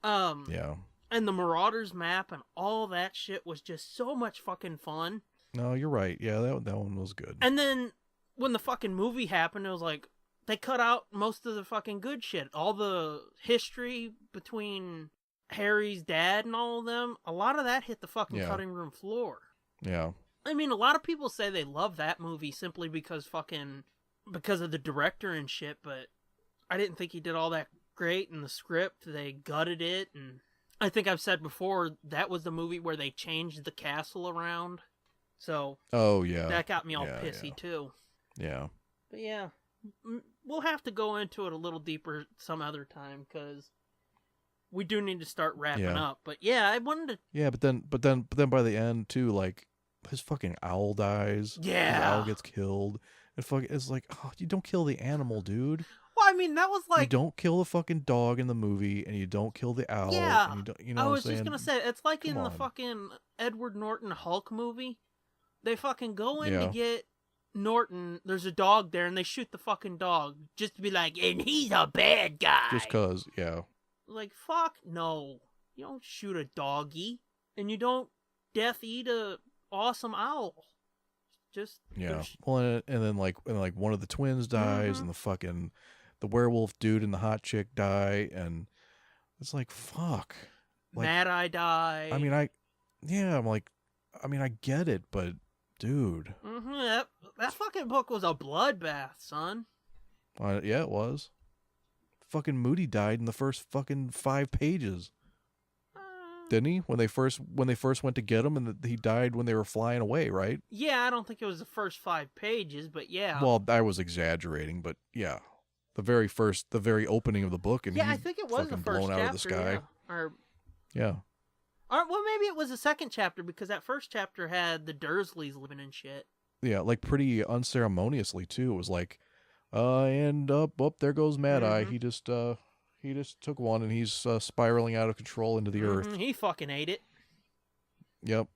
Yeah. And the Marauders map and all that shit was just so much fucking fun. No, you're right. Yeah, that one was good. And then when the fucking movie happened, it was like they cut out most of the fucking good shit. All the history between Harry's dad and all of them, a lot of that hit the fucking Yeah. cutting room floor. Yeah. I mean, a lot of people say they love that movie simply because of the director and shit, but I didn't think he did all that great in the script. They gutted it, and I think I've said before, that was the movie where they changed the castle around. So Oh, yeah. that got me all Yeah, pissy yeah. too. Yeah. But yeah, we'll have to go into it a little deeper some other time, because we do need to start wrapping Yeah. up. But yeah, I wanted to... Yeah, but then by the end too, like his fucking owl dies. Yeah. His owl gets killed. It's like, oh, you don't kill the animal, dude. Well, I mean, that was You like... don't kill the fucking dog in the movie, and you don't kill the owl. Yeah, And you don't, you know I what was I'm just saying? gonna say, it's like in Come the on. fucking Edward Norton Hulk movie. They fucking go in Yeah. to get Norton. There's a dog there, and they shoot the fucking dog just to be like, and he's a bad guy. Just cause, yeah. Like, fuck no. You don't shoot a doggy, and you don't death eat a awesome owl. Just Yeah. Well, and then like one of the twins dies, Mhm. and the werewolf dude and the hot chick die, and it's like, fuck. Like, Mad Eye die. I mean, I get it, but dude, that fucking book was a bloodbath, son. yeah, it was. Fucking Moody died in the first fucking 5 pages, didn't he? When they first went to get him, and he died when they were flying away, right? Yeah, I don't think it was the first 5 pages, but yeah. Well, I was exaggerating, but yeah, the very opening of the book, and yeah, I he's think it was the fucking first blown chapter. out of the sky. Yeah. Yeah. Or well, maybe it was the second chapter, because that first chapter had the Dursleys living and shit. Yeah, like pretty unceremoniously too. It was like, and up, there goes Mad Eye. Mhm. He just took one, and he's spiraling out of control into the earth. He fucking ate it. Yep,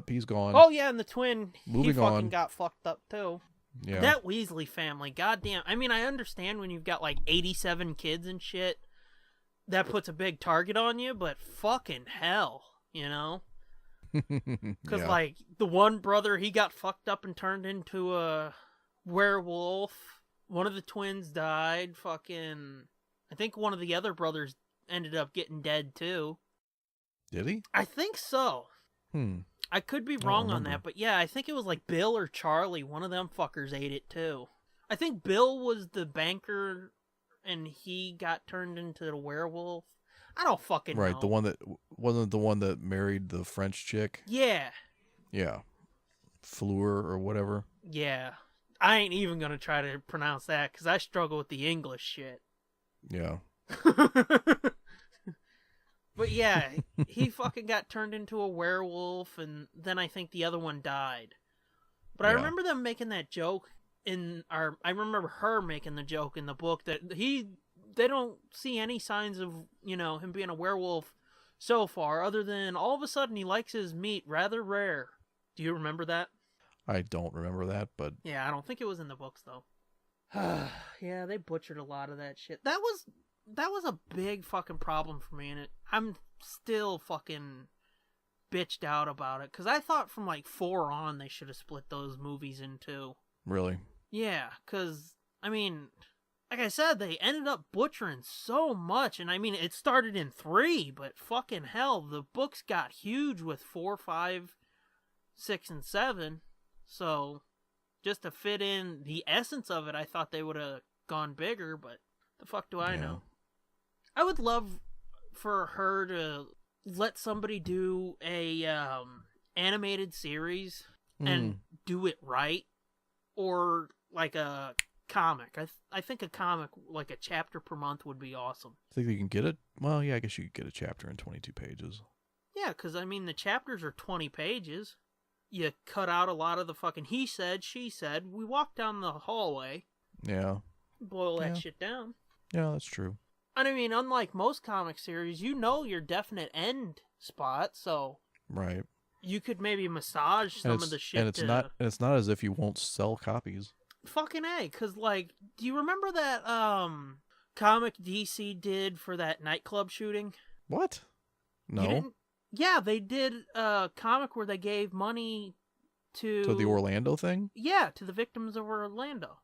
he's gone. Oh yeah, and the twin, he Moving fucking on. got fucked up too. Yeah, That Weasley family, goddamn. I mean, I understand when you've got like 87 kids and shit, that puts a big target on you, but fucking hell, you know? Because, yeah. like, the one brother, he got fucked up and turned into a werewolf. One of the twins died. Fucking... I think one of the other brothers ended up getting dead, too. Did he? I think so. I could be wrong on remember. that, but yeah, I think it was like Bill or Charlie. One of them fuckers ate it, too. I think Bill was the banker, and he got turned into the werewolf. I don't fucking know. Right, the one that wasn't the one that married the French chick. Yeah. Yeah, Fleur or whatever. Yeah. I ain't even gonna try to pronounce that, because I struggle with the English shit. Yeah. But yeah, he fucking got turned into a werewolf, and then I think the other one died. But I Yeah. remember them making that joke I remember her making the joke in the book that they don't see any signs of, him being a werewolf so far, other than all of a sudden he likes his meat rather rare. Do you remember that? I don't remember that, but Yeah, I don't think it was in the books though. Yeah, they butchered a lot of that shit. That was a big fucking problem for me, and I'm still fucking bitched out about it, because I thought from like 4 on they should have split those movies in 2. really. Yeah, because, I mean, like I said, they ended up butchering so much. And I mean, it started in 3, but fucking hell, the books got huge with 4, 5, 6, and 7. So just to fit in the essence of it, I thought they would have gone bigger, but the fuck do I know? I would love for her to let somebody do a animated series and do it right, or like a comic. I think a comic, like a chapter per month, would be awesome. Think you can get it? Well, yeah, I guess you could get a chapter in 22 pages. Yeah, because I mean the chapters are 20 pages. You cut out a lot of the fucking he said, she said. We walk down the hallway. Yeah. Boil that shit down. Yeah, that's true. And I mean, unlike most comic series, you know your definite end spot, so right. You could maybe massage some of the shit. And it's not as if you won't sell copies. Fucking A, because like, do you remember that comic DC did for that nightclub shooting? What? No. Yeah, they did a comic where they gave money to the Orlando thing? Yeah, to the victims of Orlando.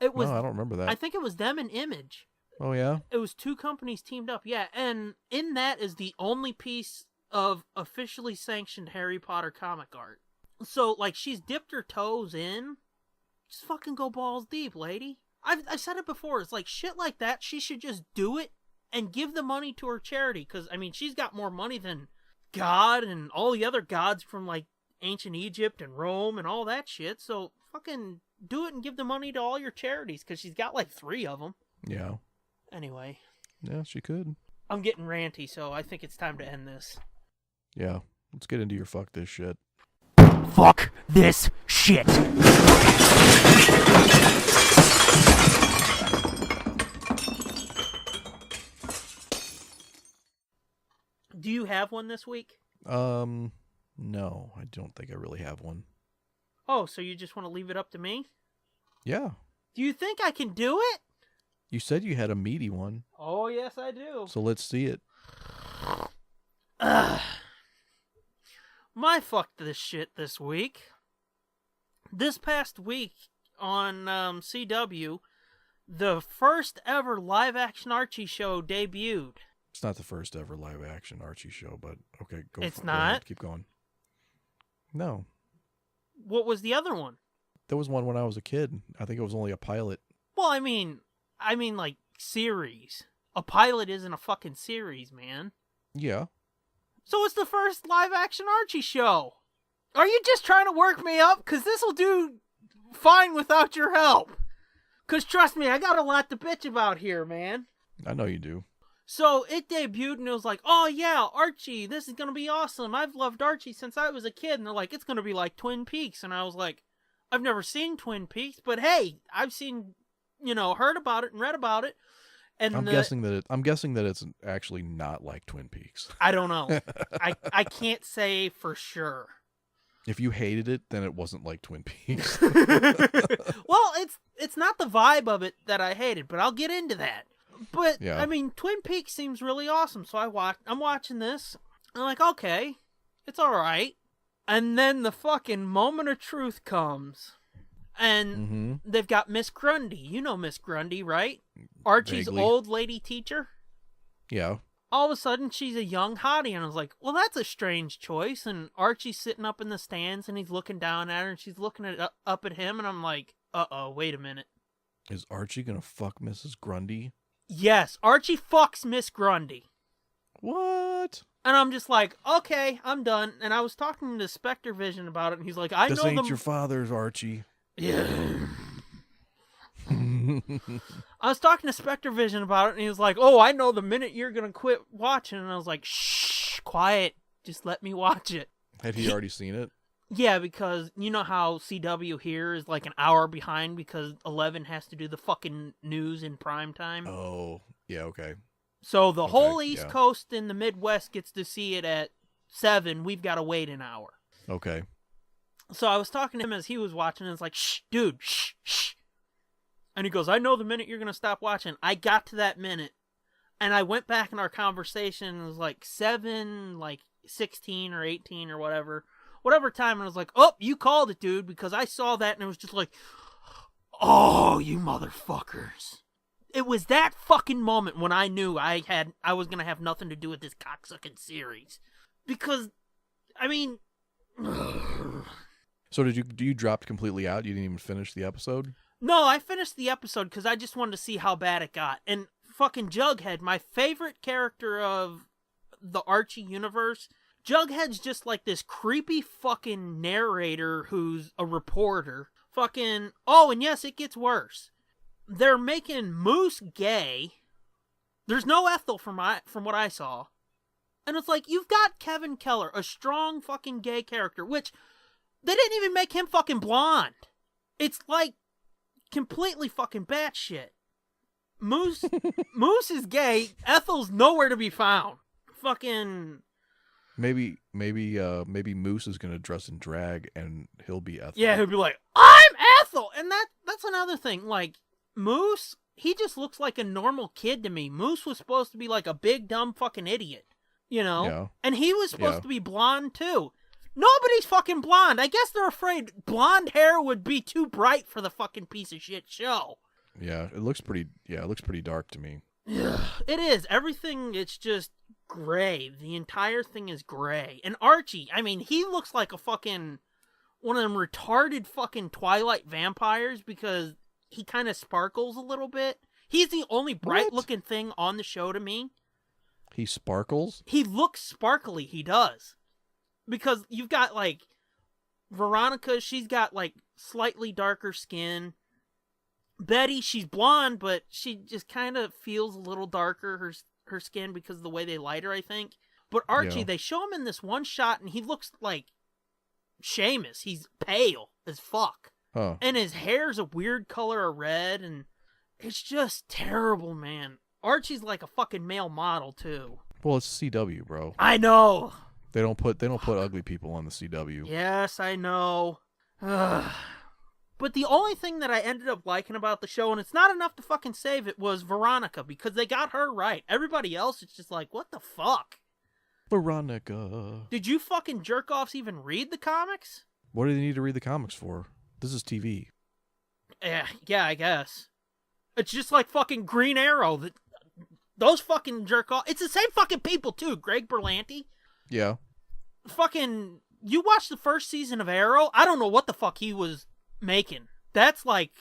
It was. No, I don't remember that. I think it was them and Image. Oh yeah. It was 2 companies teamed up. Yeah, and in that is the only piece of officially sanctioned Harry Potter comic art. So like, she's dipped her toes in. Just fucking go balls deep, lady. I've said it before. It's like shit like that. She should just do it and give the money to her charity. Because I mean, she's got more money than God and all the other gods from like ancient Egypt and Rome and all that shit. So fucking do it and give the money to all your charities, because she's got like 3 of them. Yeah. Anyway. Yeah, she could. I'm getting ranty, so I think it's time to end this. Yeah. Let's get into your fuck this shit. Fuck this shit. Do you have one this week? No, I don't think I really have one. Oh, so you just want to leave it up to me? Yeah. Do you think I can do it? You said you had a meaty one. Oh, yes, I do. So let's see it. My fuck this shit this week. This past week on CW, the first ever live-action Archie show debuted. It's not the first ever live-action Archie show, but okay, go. It's go not? ahead, keep going. No. What was the other one? There was one when I was a kid. I think it was only a pilot. Well, I mean like series. A pilot isn't a fucking series, man. Yeah. So it's the first live-action Archie show. Are you just trying to work me up? Because this will do fine without your help. Because trust me, I got a lot to bitch about here, man. I know you do. So it debuted and it was like, oh yeah, Archie, this is going to be awesome. I've loved Archie since I was a kid. And they're like, it's going to be like Twin Peaks. And I was like, I've never seen Twin Peaks, but hey, I've seen, heard about it and read about it. And I'm guessing that it's actually not like Twin Peaks. I don't know. I can't say for sure. If you hated it, then it wasn't like Twin Peaks. Well, it's not the vibe of it that I hated, but I'll get into that. But yeah. I mean, Twin Peaks seems really awesome, so I'm watching this. I'm like, okay, it's all right. And then the fucking moment of truth comes. And they've got Miss Grundy. You know Miss Grundy, right? Archie's Vaguely. old lady teacher. Yeah. All of a sudden, she's a young hottie. And I was like, well, that's a strange choice. And Archie's sitting up in the stands, and he's looking down at her, and she's looking up at him. And I'm like, uh-oh, wait a minute. Is Archie going to fuck Mrs. Grundy? Yes, Archie fucks Miss Grundy. What? And I'm just like, okay, I'm done. And I was talking to Spectre Vision about it, and he's like, This ain't your father's, Archie. Yeah. I was talking to Spectre Vision about it, and he was like, oh, I know the minute you're going to quit watching. And I was like, shh, quiet. Just let me watch it. Had he already seen it? Yeah, because you know how CW here is like an hour behind because 11 has to do the fucking news in prime time. Oh, yeah, okay. So the whole East Coast and the Midwest gets to see it at 7. We've got to wait an hour. Okay. So I was talking to him as he was watching, and it's like, shh, dude, shh, shh. And he goes, I know the minute you're going to stop watching. I got to that minute, and I went back in our conversation, and it was like 7, like 16 or 18 or whatever time, and I was like, oh, you called it, dude, because I saw that, and it was just like, oh, you motherfuckers. It was that fucking moment when I knew I was gonna have nothing to do with this cocksucking series. Because, I mean... So you dropped completely out? You didn't even finish the episode? No, I finished the episode because I just wanted to see how bad it got. And fucking Jughead, my favorite character of the Archie universe, Jughead's just like this creepy fucking narrator who's a reporter. Fucking, oh, and yes, it gets worse. They're making Moose gay. There's no Ethel from what I saw. And it's like, you've got Kevin Keller, a strong fucking gay character, which they didn't even make him fucking blonde. It's like completely fucking batshit. Moose is gay. Ethel's nowhere to be found. Fucking... Maybe Moose is gonna dress in drag and he'll be Ethel. Yeah, he'll be like, I'm Ethel! And that's another thing. Like, Moose, he just looks like a normal kid to me. Moose was supposed to be like a big, dumb fucking idiot. You know? Yeah. And he was supposed to be blonde, too. Nobody's fucking blonde. I guess they're afraid blonde hair would be too bright for the fucking piece of shit show. Yeah, it looks pretty dark to me. It is. Everything, it's just gray. The entire thing is gray. And Archie, I mean, he looks like a fucking... one of them retarded fucking Twilight vampires because he kind of sparkles a little bit. He's the only bright-looking thing on the show to me. He sparkles? He looks sparkly, he does. Because you've got, like, Veronica, she's got, like, slightly darker skin. Betty, she's blonde, but she just kind of feels a little darker, her skin, because of the way they light her, I think. But Archie, they show him in this one shot, and he looks like Seamus. He's pale as fuck. Huh. And his hair's a weird color of red, and it's just terrible, man. Archie's like a fucking male model, too. Well, it's CW, bro. I know. They don't put ugly people on the CW. Yes, I know. But the only thing that I ended up liking about the show, and it's not enough to fucking save it, was Veronica, because they got her right. Everybody else, it's just like, what the fuck? Veronica. Did you fucking jerk-offs even read the comics? What do they need to read the comics for? This is TV. Yeah, I guess. It's just like fucking Green Arrow. Those fucking jerk-offs. It's the same fucking people, too. Greg Berlanti. Yeah. Fucking, you watched the first season of Arrow? I don't know what the fuck he was making. That's like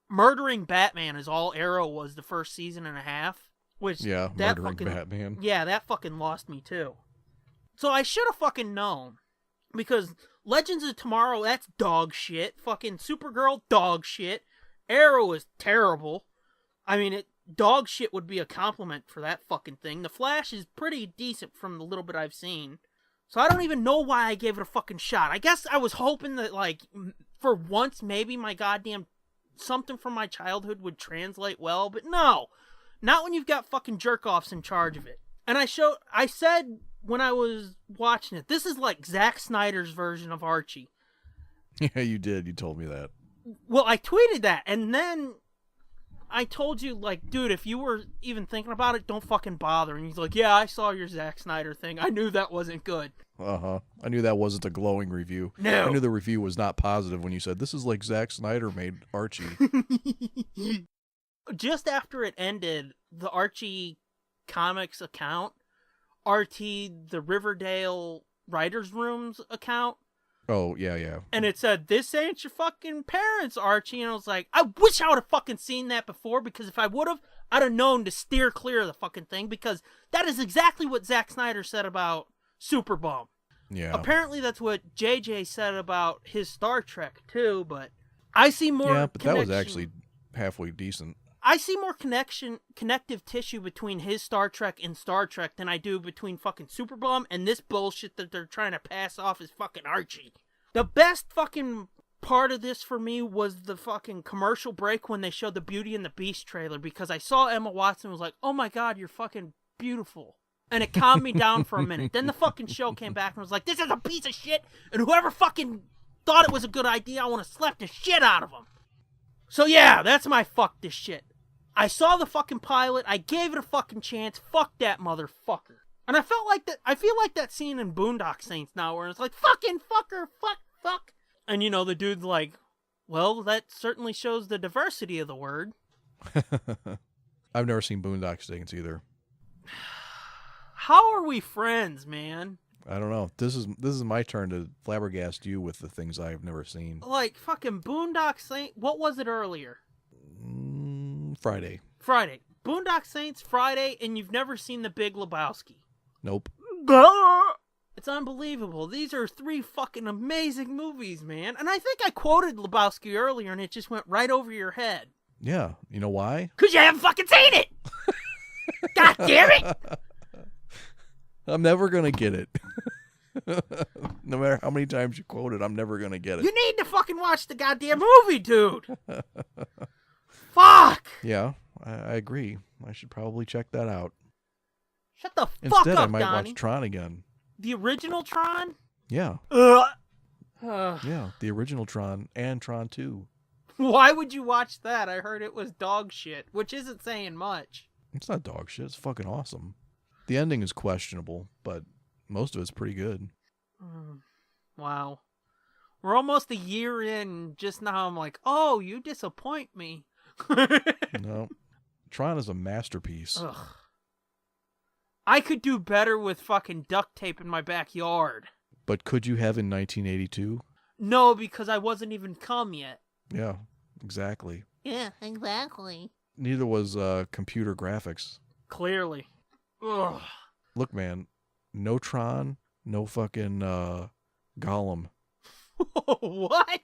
murdering Batman is all Arrow was the first season and a half. Which murdering Batman. Yeah, that fucking lost me too. So I should have fucking known. Because Legends of Tomorrow, that's dog shit. Fucking Supergirl, dog shit. Arrow is terrible. I mean, dog shit would be a compliment for that fucking thing. The Flash is pretty decent from the little bit I've seen. So I don't even know why I gave it a fucking shot. I guess I was hoping that, like, for once, maybe my goddamn something from my childhood would translate well, but no. Not when you've got fucking jerk-offs in charge of it. And I said when I was watching it, this is like Zack Snyder's version of Archie. Yeah, you did. You told me that. Well, I tweeted that, and then I told you, like, dude, if you were even thinking about it, don't fucking bother. And he's like, yeah, I saw your Zack Snyder thing. I knew that wasn't good. Uh-huh. I knew that wasn't a glowing review. No. I knew the review was not positive when you said, this is like Zack Snyder made Archie. Just after it ended, the Archie Comics account, RT, the Riverdale Writers' Rooms account. Oh, yeah. And it said, this ain't your fucking parents, Archie. And I was like, I wish I would have fucking seen that before, because if I would have, I'd have known to steer clear of the fucking thing, because that is exactly what Zack Snyder said about Superbum. Yeah. Apparently that's what JJ said about his Star Trek, too, but I see more Yeah, but that was actually halfway decent. I see more connective tissue between his Star Trek and Star Trek than I do between fucking Superbum and this bullshit that they're trying to pass off as fucking Archie. The best fucking part of this for me was the fucking commercial break when they showed the Beauty and the Beast trailer, because I saw Emma Watson and was like, oh my god, you're fucking beautiful. And it calmed me down for a minute. Then the fucking show came back and was like, this is a piece of shit, and whoever fucking thought it was a good idea, I want to slap the shit out of them. So yeah, that's my fuck this shit. I saw the fucking pilot, I gave it a fucking chance, fuck that motherfucker. And I feel like that scene in Boondock Saints now where it's like, fucking fucker, fuck. And you know, the dude's like, well, that certainly shows the diversity of the word. I've never seen Boondock Saints either. How are we friends, man? I don't know. This is my turn to flabbergast you with the things I've never seen. Like, fucking Boondock Saints. What was it earlier? Friday. Boondock Saints, Friday, and you've never seen The Big Lebowski. Nope. It's unbelievable. These are 3 fucking amazing movies, man. And I think I quoted Lebowski earlier, and it just went right over your head. Yeah. You know why? Because you haven't fucking seen it! God damn it! I'm never going to get it. No matter how many times you quote it, I'm never going to get it. You need to fucking watch the goddamn movie, dude! Fuck! Yeah, I agree. I should probably check that out. Shut the fuck Instead, up, I might Donnie. watch Tron again. The original Tron? Yeah. Ugh. Yeah, the original Tron and Tron 2. Why would you watch that? I heard it was dog shit, which isn't saying much. It's not dog shit. It's fucking awesome. The ending is questionable, but most of it's pretty good. Wow. We're almost a year in, just now I'm like, oh, you disappoint me. No. Tron is a masterpiece. Ugh. I could do better with fucking duct tape in my backyard. But could you have in 1982? No, because I wasn't even cum yet. Yeah, exactly. Yeah, exactly. Neither was computer graphics. Clearly. Ugh. Look, man, no Tron, no fucking Gollum. What?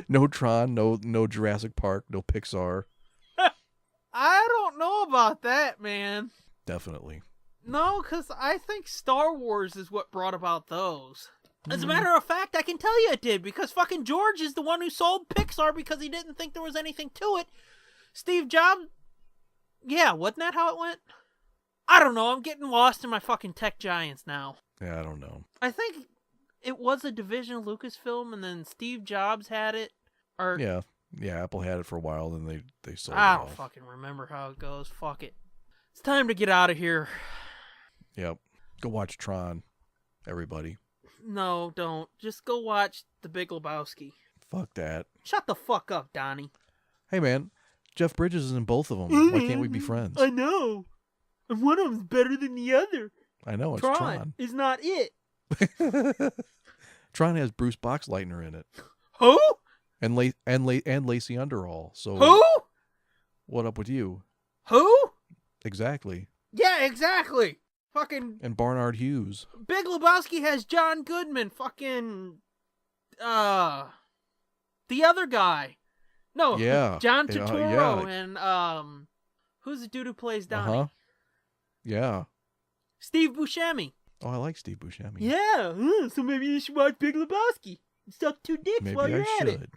No Tron, no Jurassic Park, no Pixar. I don't know about that, man. Definitely. No, because I think Star Wars is what brought about those. As a matter of fact, I can tell you it did, because fucking George is the one who sold Pixar because he didn't think there was anything to it. Steve Jobs... Yeah, wasn't that how it went? I don't know, I'm getting lost in my fucking tech giants now. Yeah, I don't know. I think it was a division of Lucasfilm, and then Steve Jobs had it. Or Yeah, Apple had it for a while, then they sold it I don't off. fucking remember how it goes. Fuck it. It's time to get out of here. Yep. Go watch Tron, everybody. No, don't. Just go watch The Big Lebowski. Fuck that. Shut the fuck up, Donnie. Hey, man, Jeff Bridges is in both of them. Why can't we be friends? I know. And one of them's better than the other. I know, it's Tron Tron. is not it. Tron has Bruce Boxleitner in it. Who? And Lacey Underall. So Who? what up with you? Who? Exactly. Yeah, exactly. Fucking And Barnard Hughes. Big Lebowski has John Goodman. Fucking the other guy. No, Yeah. John Yeah, Turturro yeah. and who's the dude who plays Donnie? Uh-huh. Yeah. Steve Buscemi. Oh, I like Steve Buscemi. Yeah, so maybe you should watch Big Lebowski. Suck 2 dicks Maybe while you're I at should.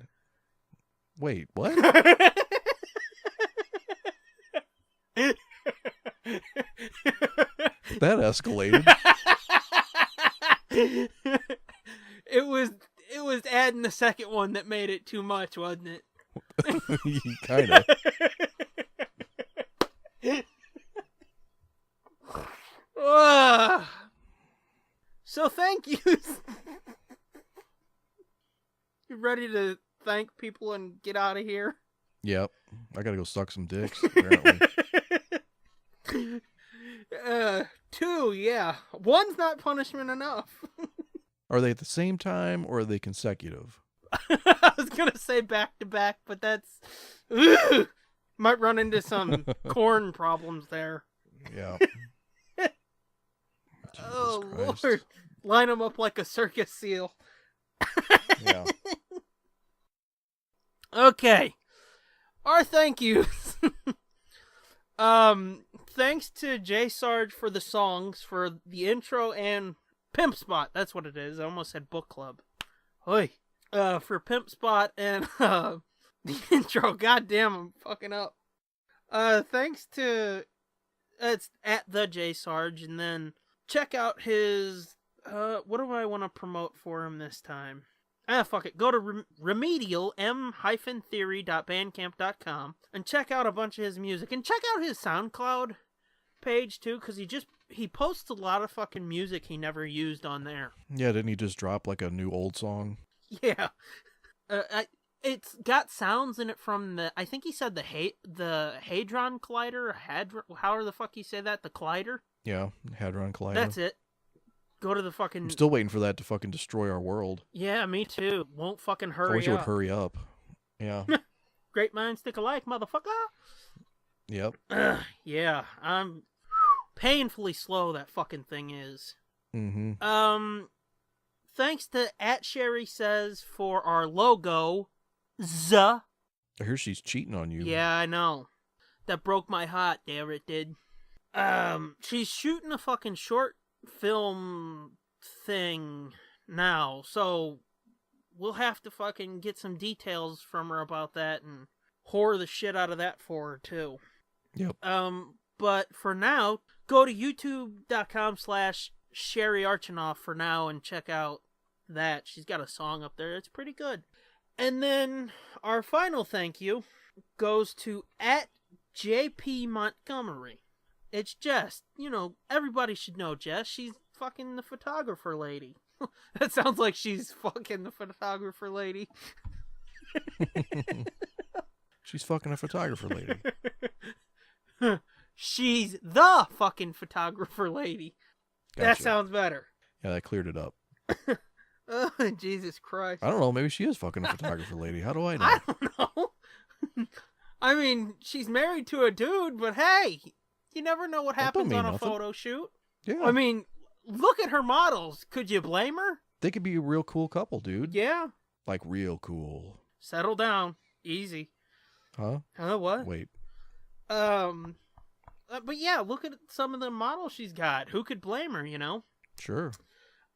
Wait, what? it. That escalated. It was adding the second one that made it too much, wasn't it? Kind of. So thank you. You ready to thank people and get out of here? Yep. I gotta go suck some dicks, apparently. 2, yeah. 1's not punishment enough. Are they at the same time or are they consecutive? I was gonna say back to back, but that's ugh, might run into some corn problems there. Yeah. Oh Christ. Lord, line them up like a circus seal. Yeah. Okay, our thank yous. Thanks to J Sarge for the songs for the intro and Pimp Spot. That's what it is. I almost said book club. Oi. For Pimp Spot and the intro. Goddamn, I'm fucking up. Thanks to it's at the J Sarge, and then check out his what do I want to promote for him this time? Fuck it. Go to remedialm-theory.bandcamp.com and check out a bunch of his music. And check out his SoundCloud page, too, because he posts a lot of fucking music he never used on there. Yeah, didn't he just drop like a new old song? Yeah. it's got sounds in it from I think he said the Hadron Collider, however the fuck you say that, the Collider. Yeah, Hadron Collider. That's it. Go to the fucking... I'm still waiting for that to fucking destroy our world. Yeah, me too. Won't fucking hurry up. I wish it would hurry up. Yeah. Great minds think alike, motherfucker. Yep. Yeah, I'm painfully slow, that fucking thing is. Mm-hmm. Thanks to @SherrySays for our logo. I hear she's cheating on you. Yeah, I know. That broke my heart, there it did. She's shooting a fucking short film thing now, so we'll have to fucking get some details from her about that and whore the shit out of that for her, too. Yep. But for now, go to youtube.com/SherryArchinoff for now and check out that. She's got a song up there. It's pretty good. And then our final thank you goes to @JP Montgomery. It's Jess. You know, everybody should know Jess. She's fucking the photographer lady. That sounds like she's fucking the photographer lady. She's fucking a photographer lady. She's the fucking photographer lady. Gotcha. That sounds better. Yeah, that cleared it up. Oh, Jesus Christ. I don't know. Maybe she is fucking a photographer lady. How do I know? I don't know. I mean, she's married to a dude, but hey, you never know what happens on a photo shoot. Yeah. I mean, look at her models. Could you blame her? They could be a real cool couple, dude. Yeah. Like real cool. Settle down. Easy. Huh? What? Wait. But yeah, look at some of the models she's got. Who could blame her, you know? Sure.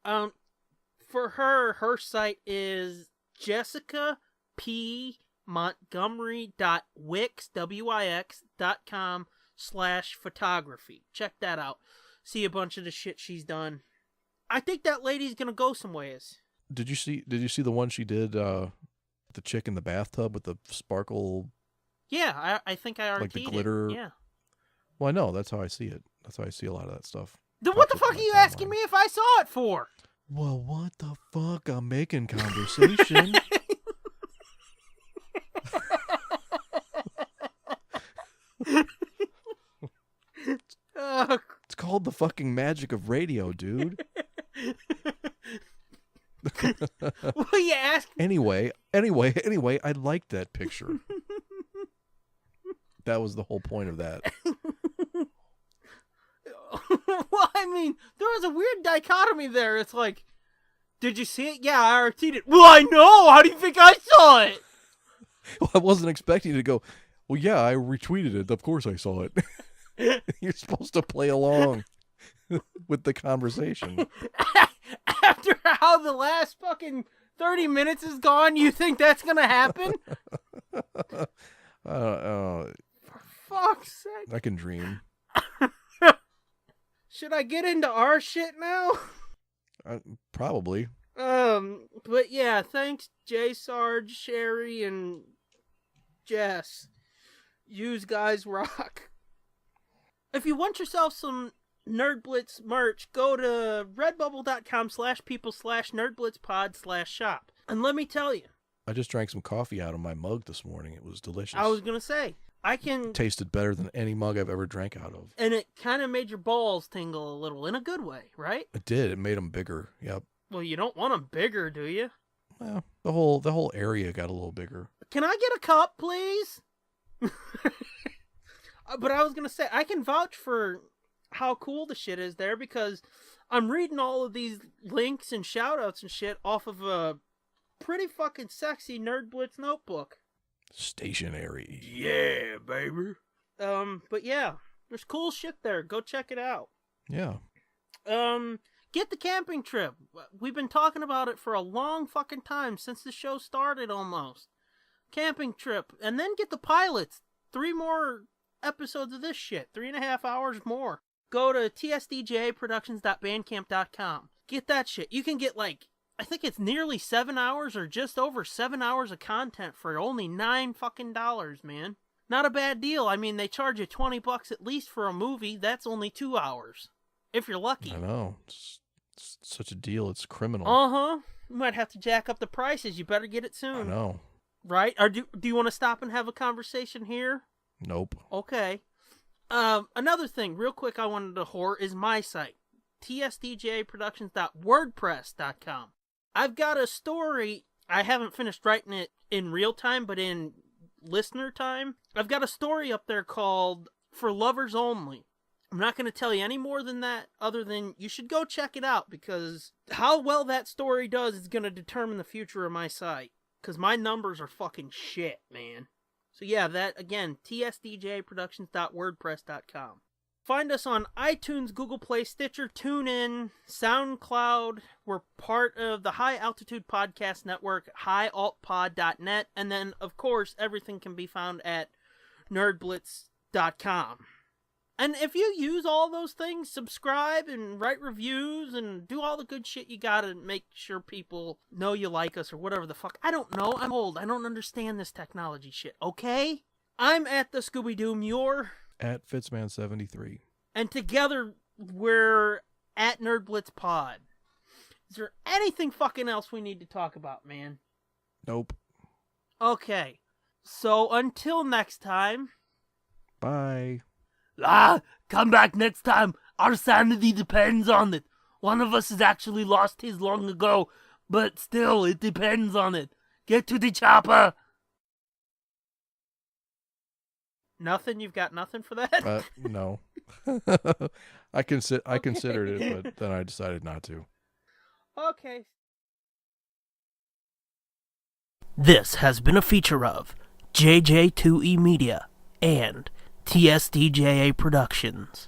For her site is jessicapmontgomery.wix.com/photography. Check that out. See a bunch of the shit she's done. I think that lady's gonna go some ways. Did you see the one she did, the chick in the bathtub with the sparkle? Yeah, I think I already like the glitter. Yeah. Well, I know. That's how I see it. That's how I see a lot of that stuff. Then what the fuck are you asking me if I saw it for? Well, what the fuck? I'm making conversation. It's called the fucking magic of radio, dude. Well, you ask. Anyway, I liked that picture. That was the whole point of that. Well, I mean, there was a weird dichotomy there. It's like, did you see it? Yeah, I RT'd it. Well, I know. How do you think I saw it? Well, I wasn't expecting you to go, well, yeah, I retweeted it. Of course I saw it. You're supposed to play along with the conversation. After how the last fucking 30 minutes is gone, you think that's going to happen? For fuck's sake. I can dream. Should I get into our shit now? Probably. But yeah, thanks J Sarge, Sherry, and Jess. Use guys rock. If you want yourself some Nerd Blitz merch, go to redbubble.com/people/nerdblitzpod/shop. And let me tell you, I just drank some coffee out of my mug this morning. It was delicious. I was gonna say, It tasted better than any mug I've ever drank out of. And it kind of made your balls tingle a little, in a good way, right? It did. It made them bigger. Yep. Well, you don't want them bigger, do you? Well, the whole area got a little bigger. Can I get a cup, please? But I was gonna say, I can vouch for how cool the shit is there, because I'm reading all of these links and shoutouts and shit off of a pretty fucking sexy Nerd Blitz notebook. Stationary. Yeah, baby. But yeah, there's cool shit there. Go check it out. Yeah. Get the camping trip. We've been talking about it for a long fucking time, since the show started almost. Camping trip. And then get the pilots. 3 more episodes of this shit. 3.5 hours more. Go to tsdjproductions.bandcamp.com. Get that shit. You can get like, I think it's nearly 7 hours or just over 7 hours of content for only $9 fucking dollars, man. Not a bad deal. I mean, they charge you $20 at least for a movie. That's only 2 hours. If you're lucky. I know. It's such a deal. It's criminal. Uh-huh. You might have to jack up the prices. You better get it soon. I know. Right? Or do you want to stop and have a conversation here? Nope. Okay. Another thing, real quick, I wanted to whore is my site, tsdjaproductions.wordpress.com. I've got a story. I haven't finished writing it in real time, but in listener time. I've got a story up there called For Lovers Only. I'm not going to tell you any more than that, other than you should go check it out, because how well that story does is going to determine the future of my site. Because my numbers are fucking shit, man. So yeah, that, again, tsdjaproductions.wordpress.com. Find us on iTunes, Google Play, Stitcher, TuneIn, SoundCloud. We're part of the High Altitude Podcast Network, highaltpod.net. And then, of course, everything can be found at nerdblitz.com. And if you use all those things, subscribe and write reviews and do all the good shit you gotta make sure people know you like us or whatever the fuck. I don't know. I'm old. I don't understand this technology shit, okay? I'm at the Scooby-Doo Muir. At Fitzman73. And together, we're at NerdBlitzPod. Is there anything fucking else we need to talk about, man? Nope. Okay. So, until next time. Bye. Come back next time. Our sanity depends on it. One of us has actually lost his long ago, but still, it depends on it. Get to the chopper. Nothing? You've got nothing for that? No. I considered it, but then I decided not to. Okay. This has been a feature of JJ2E Media and TSDJA Productions.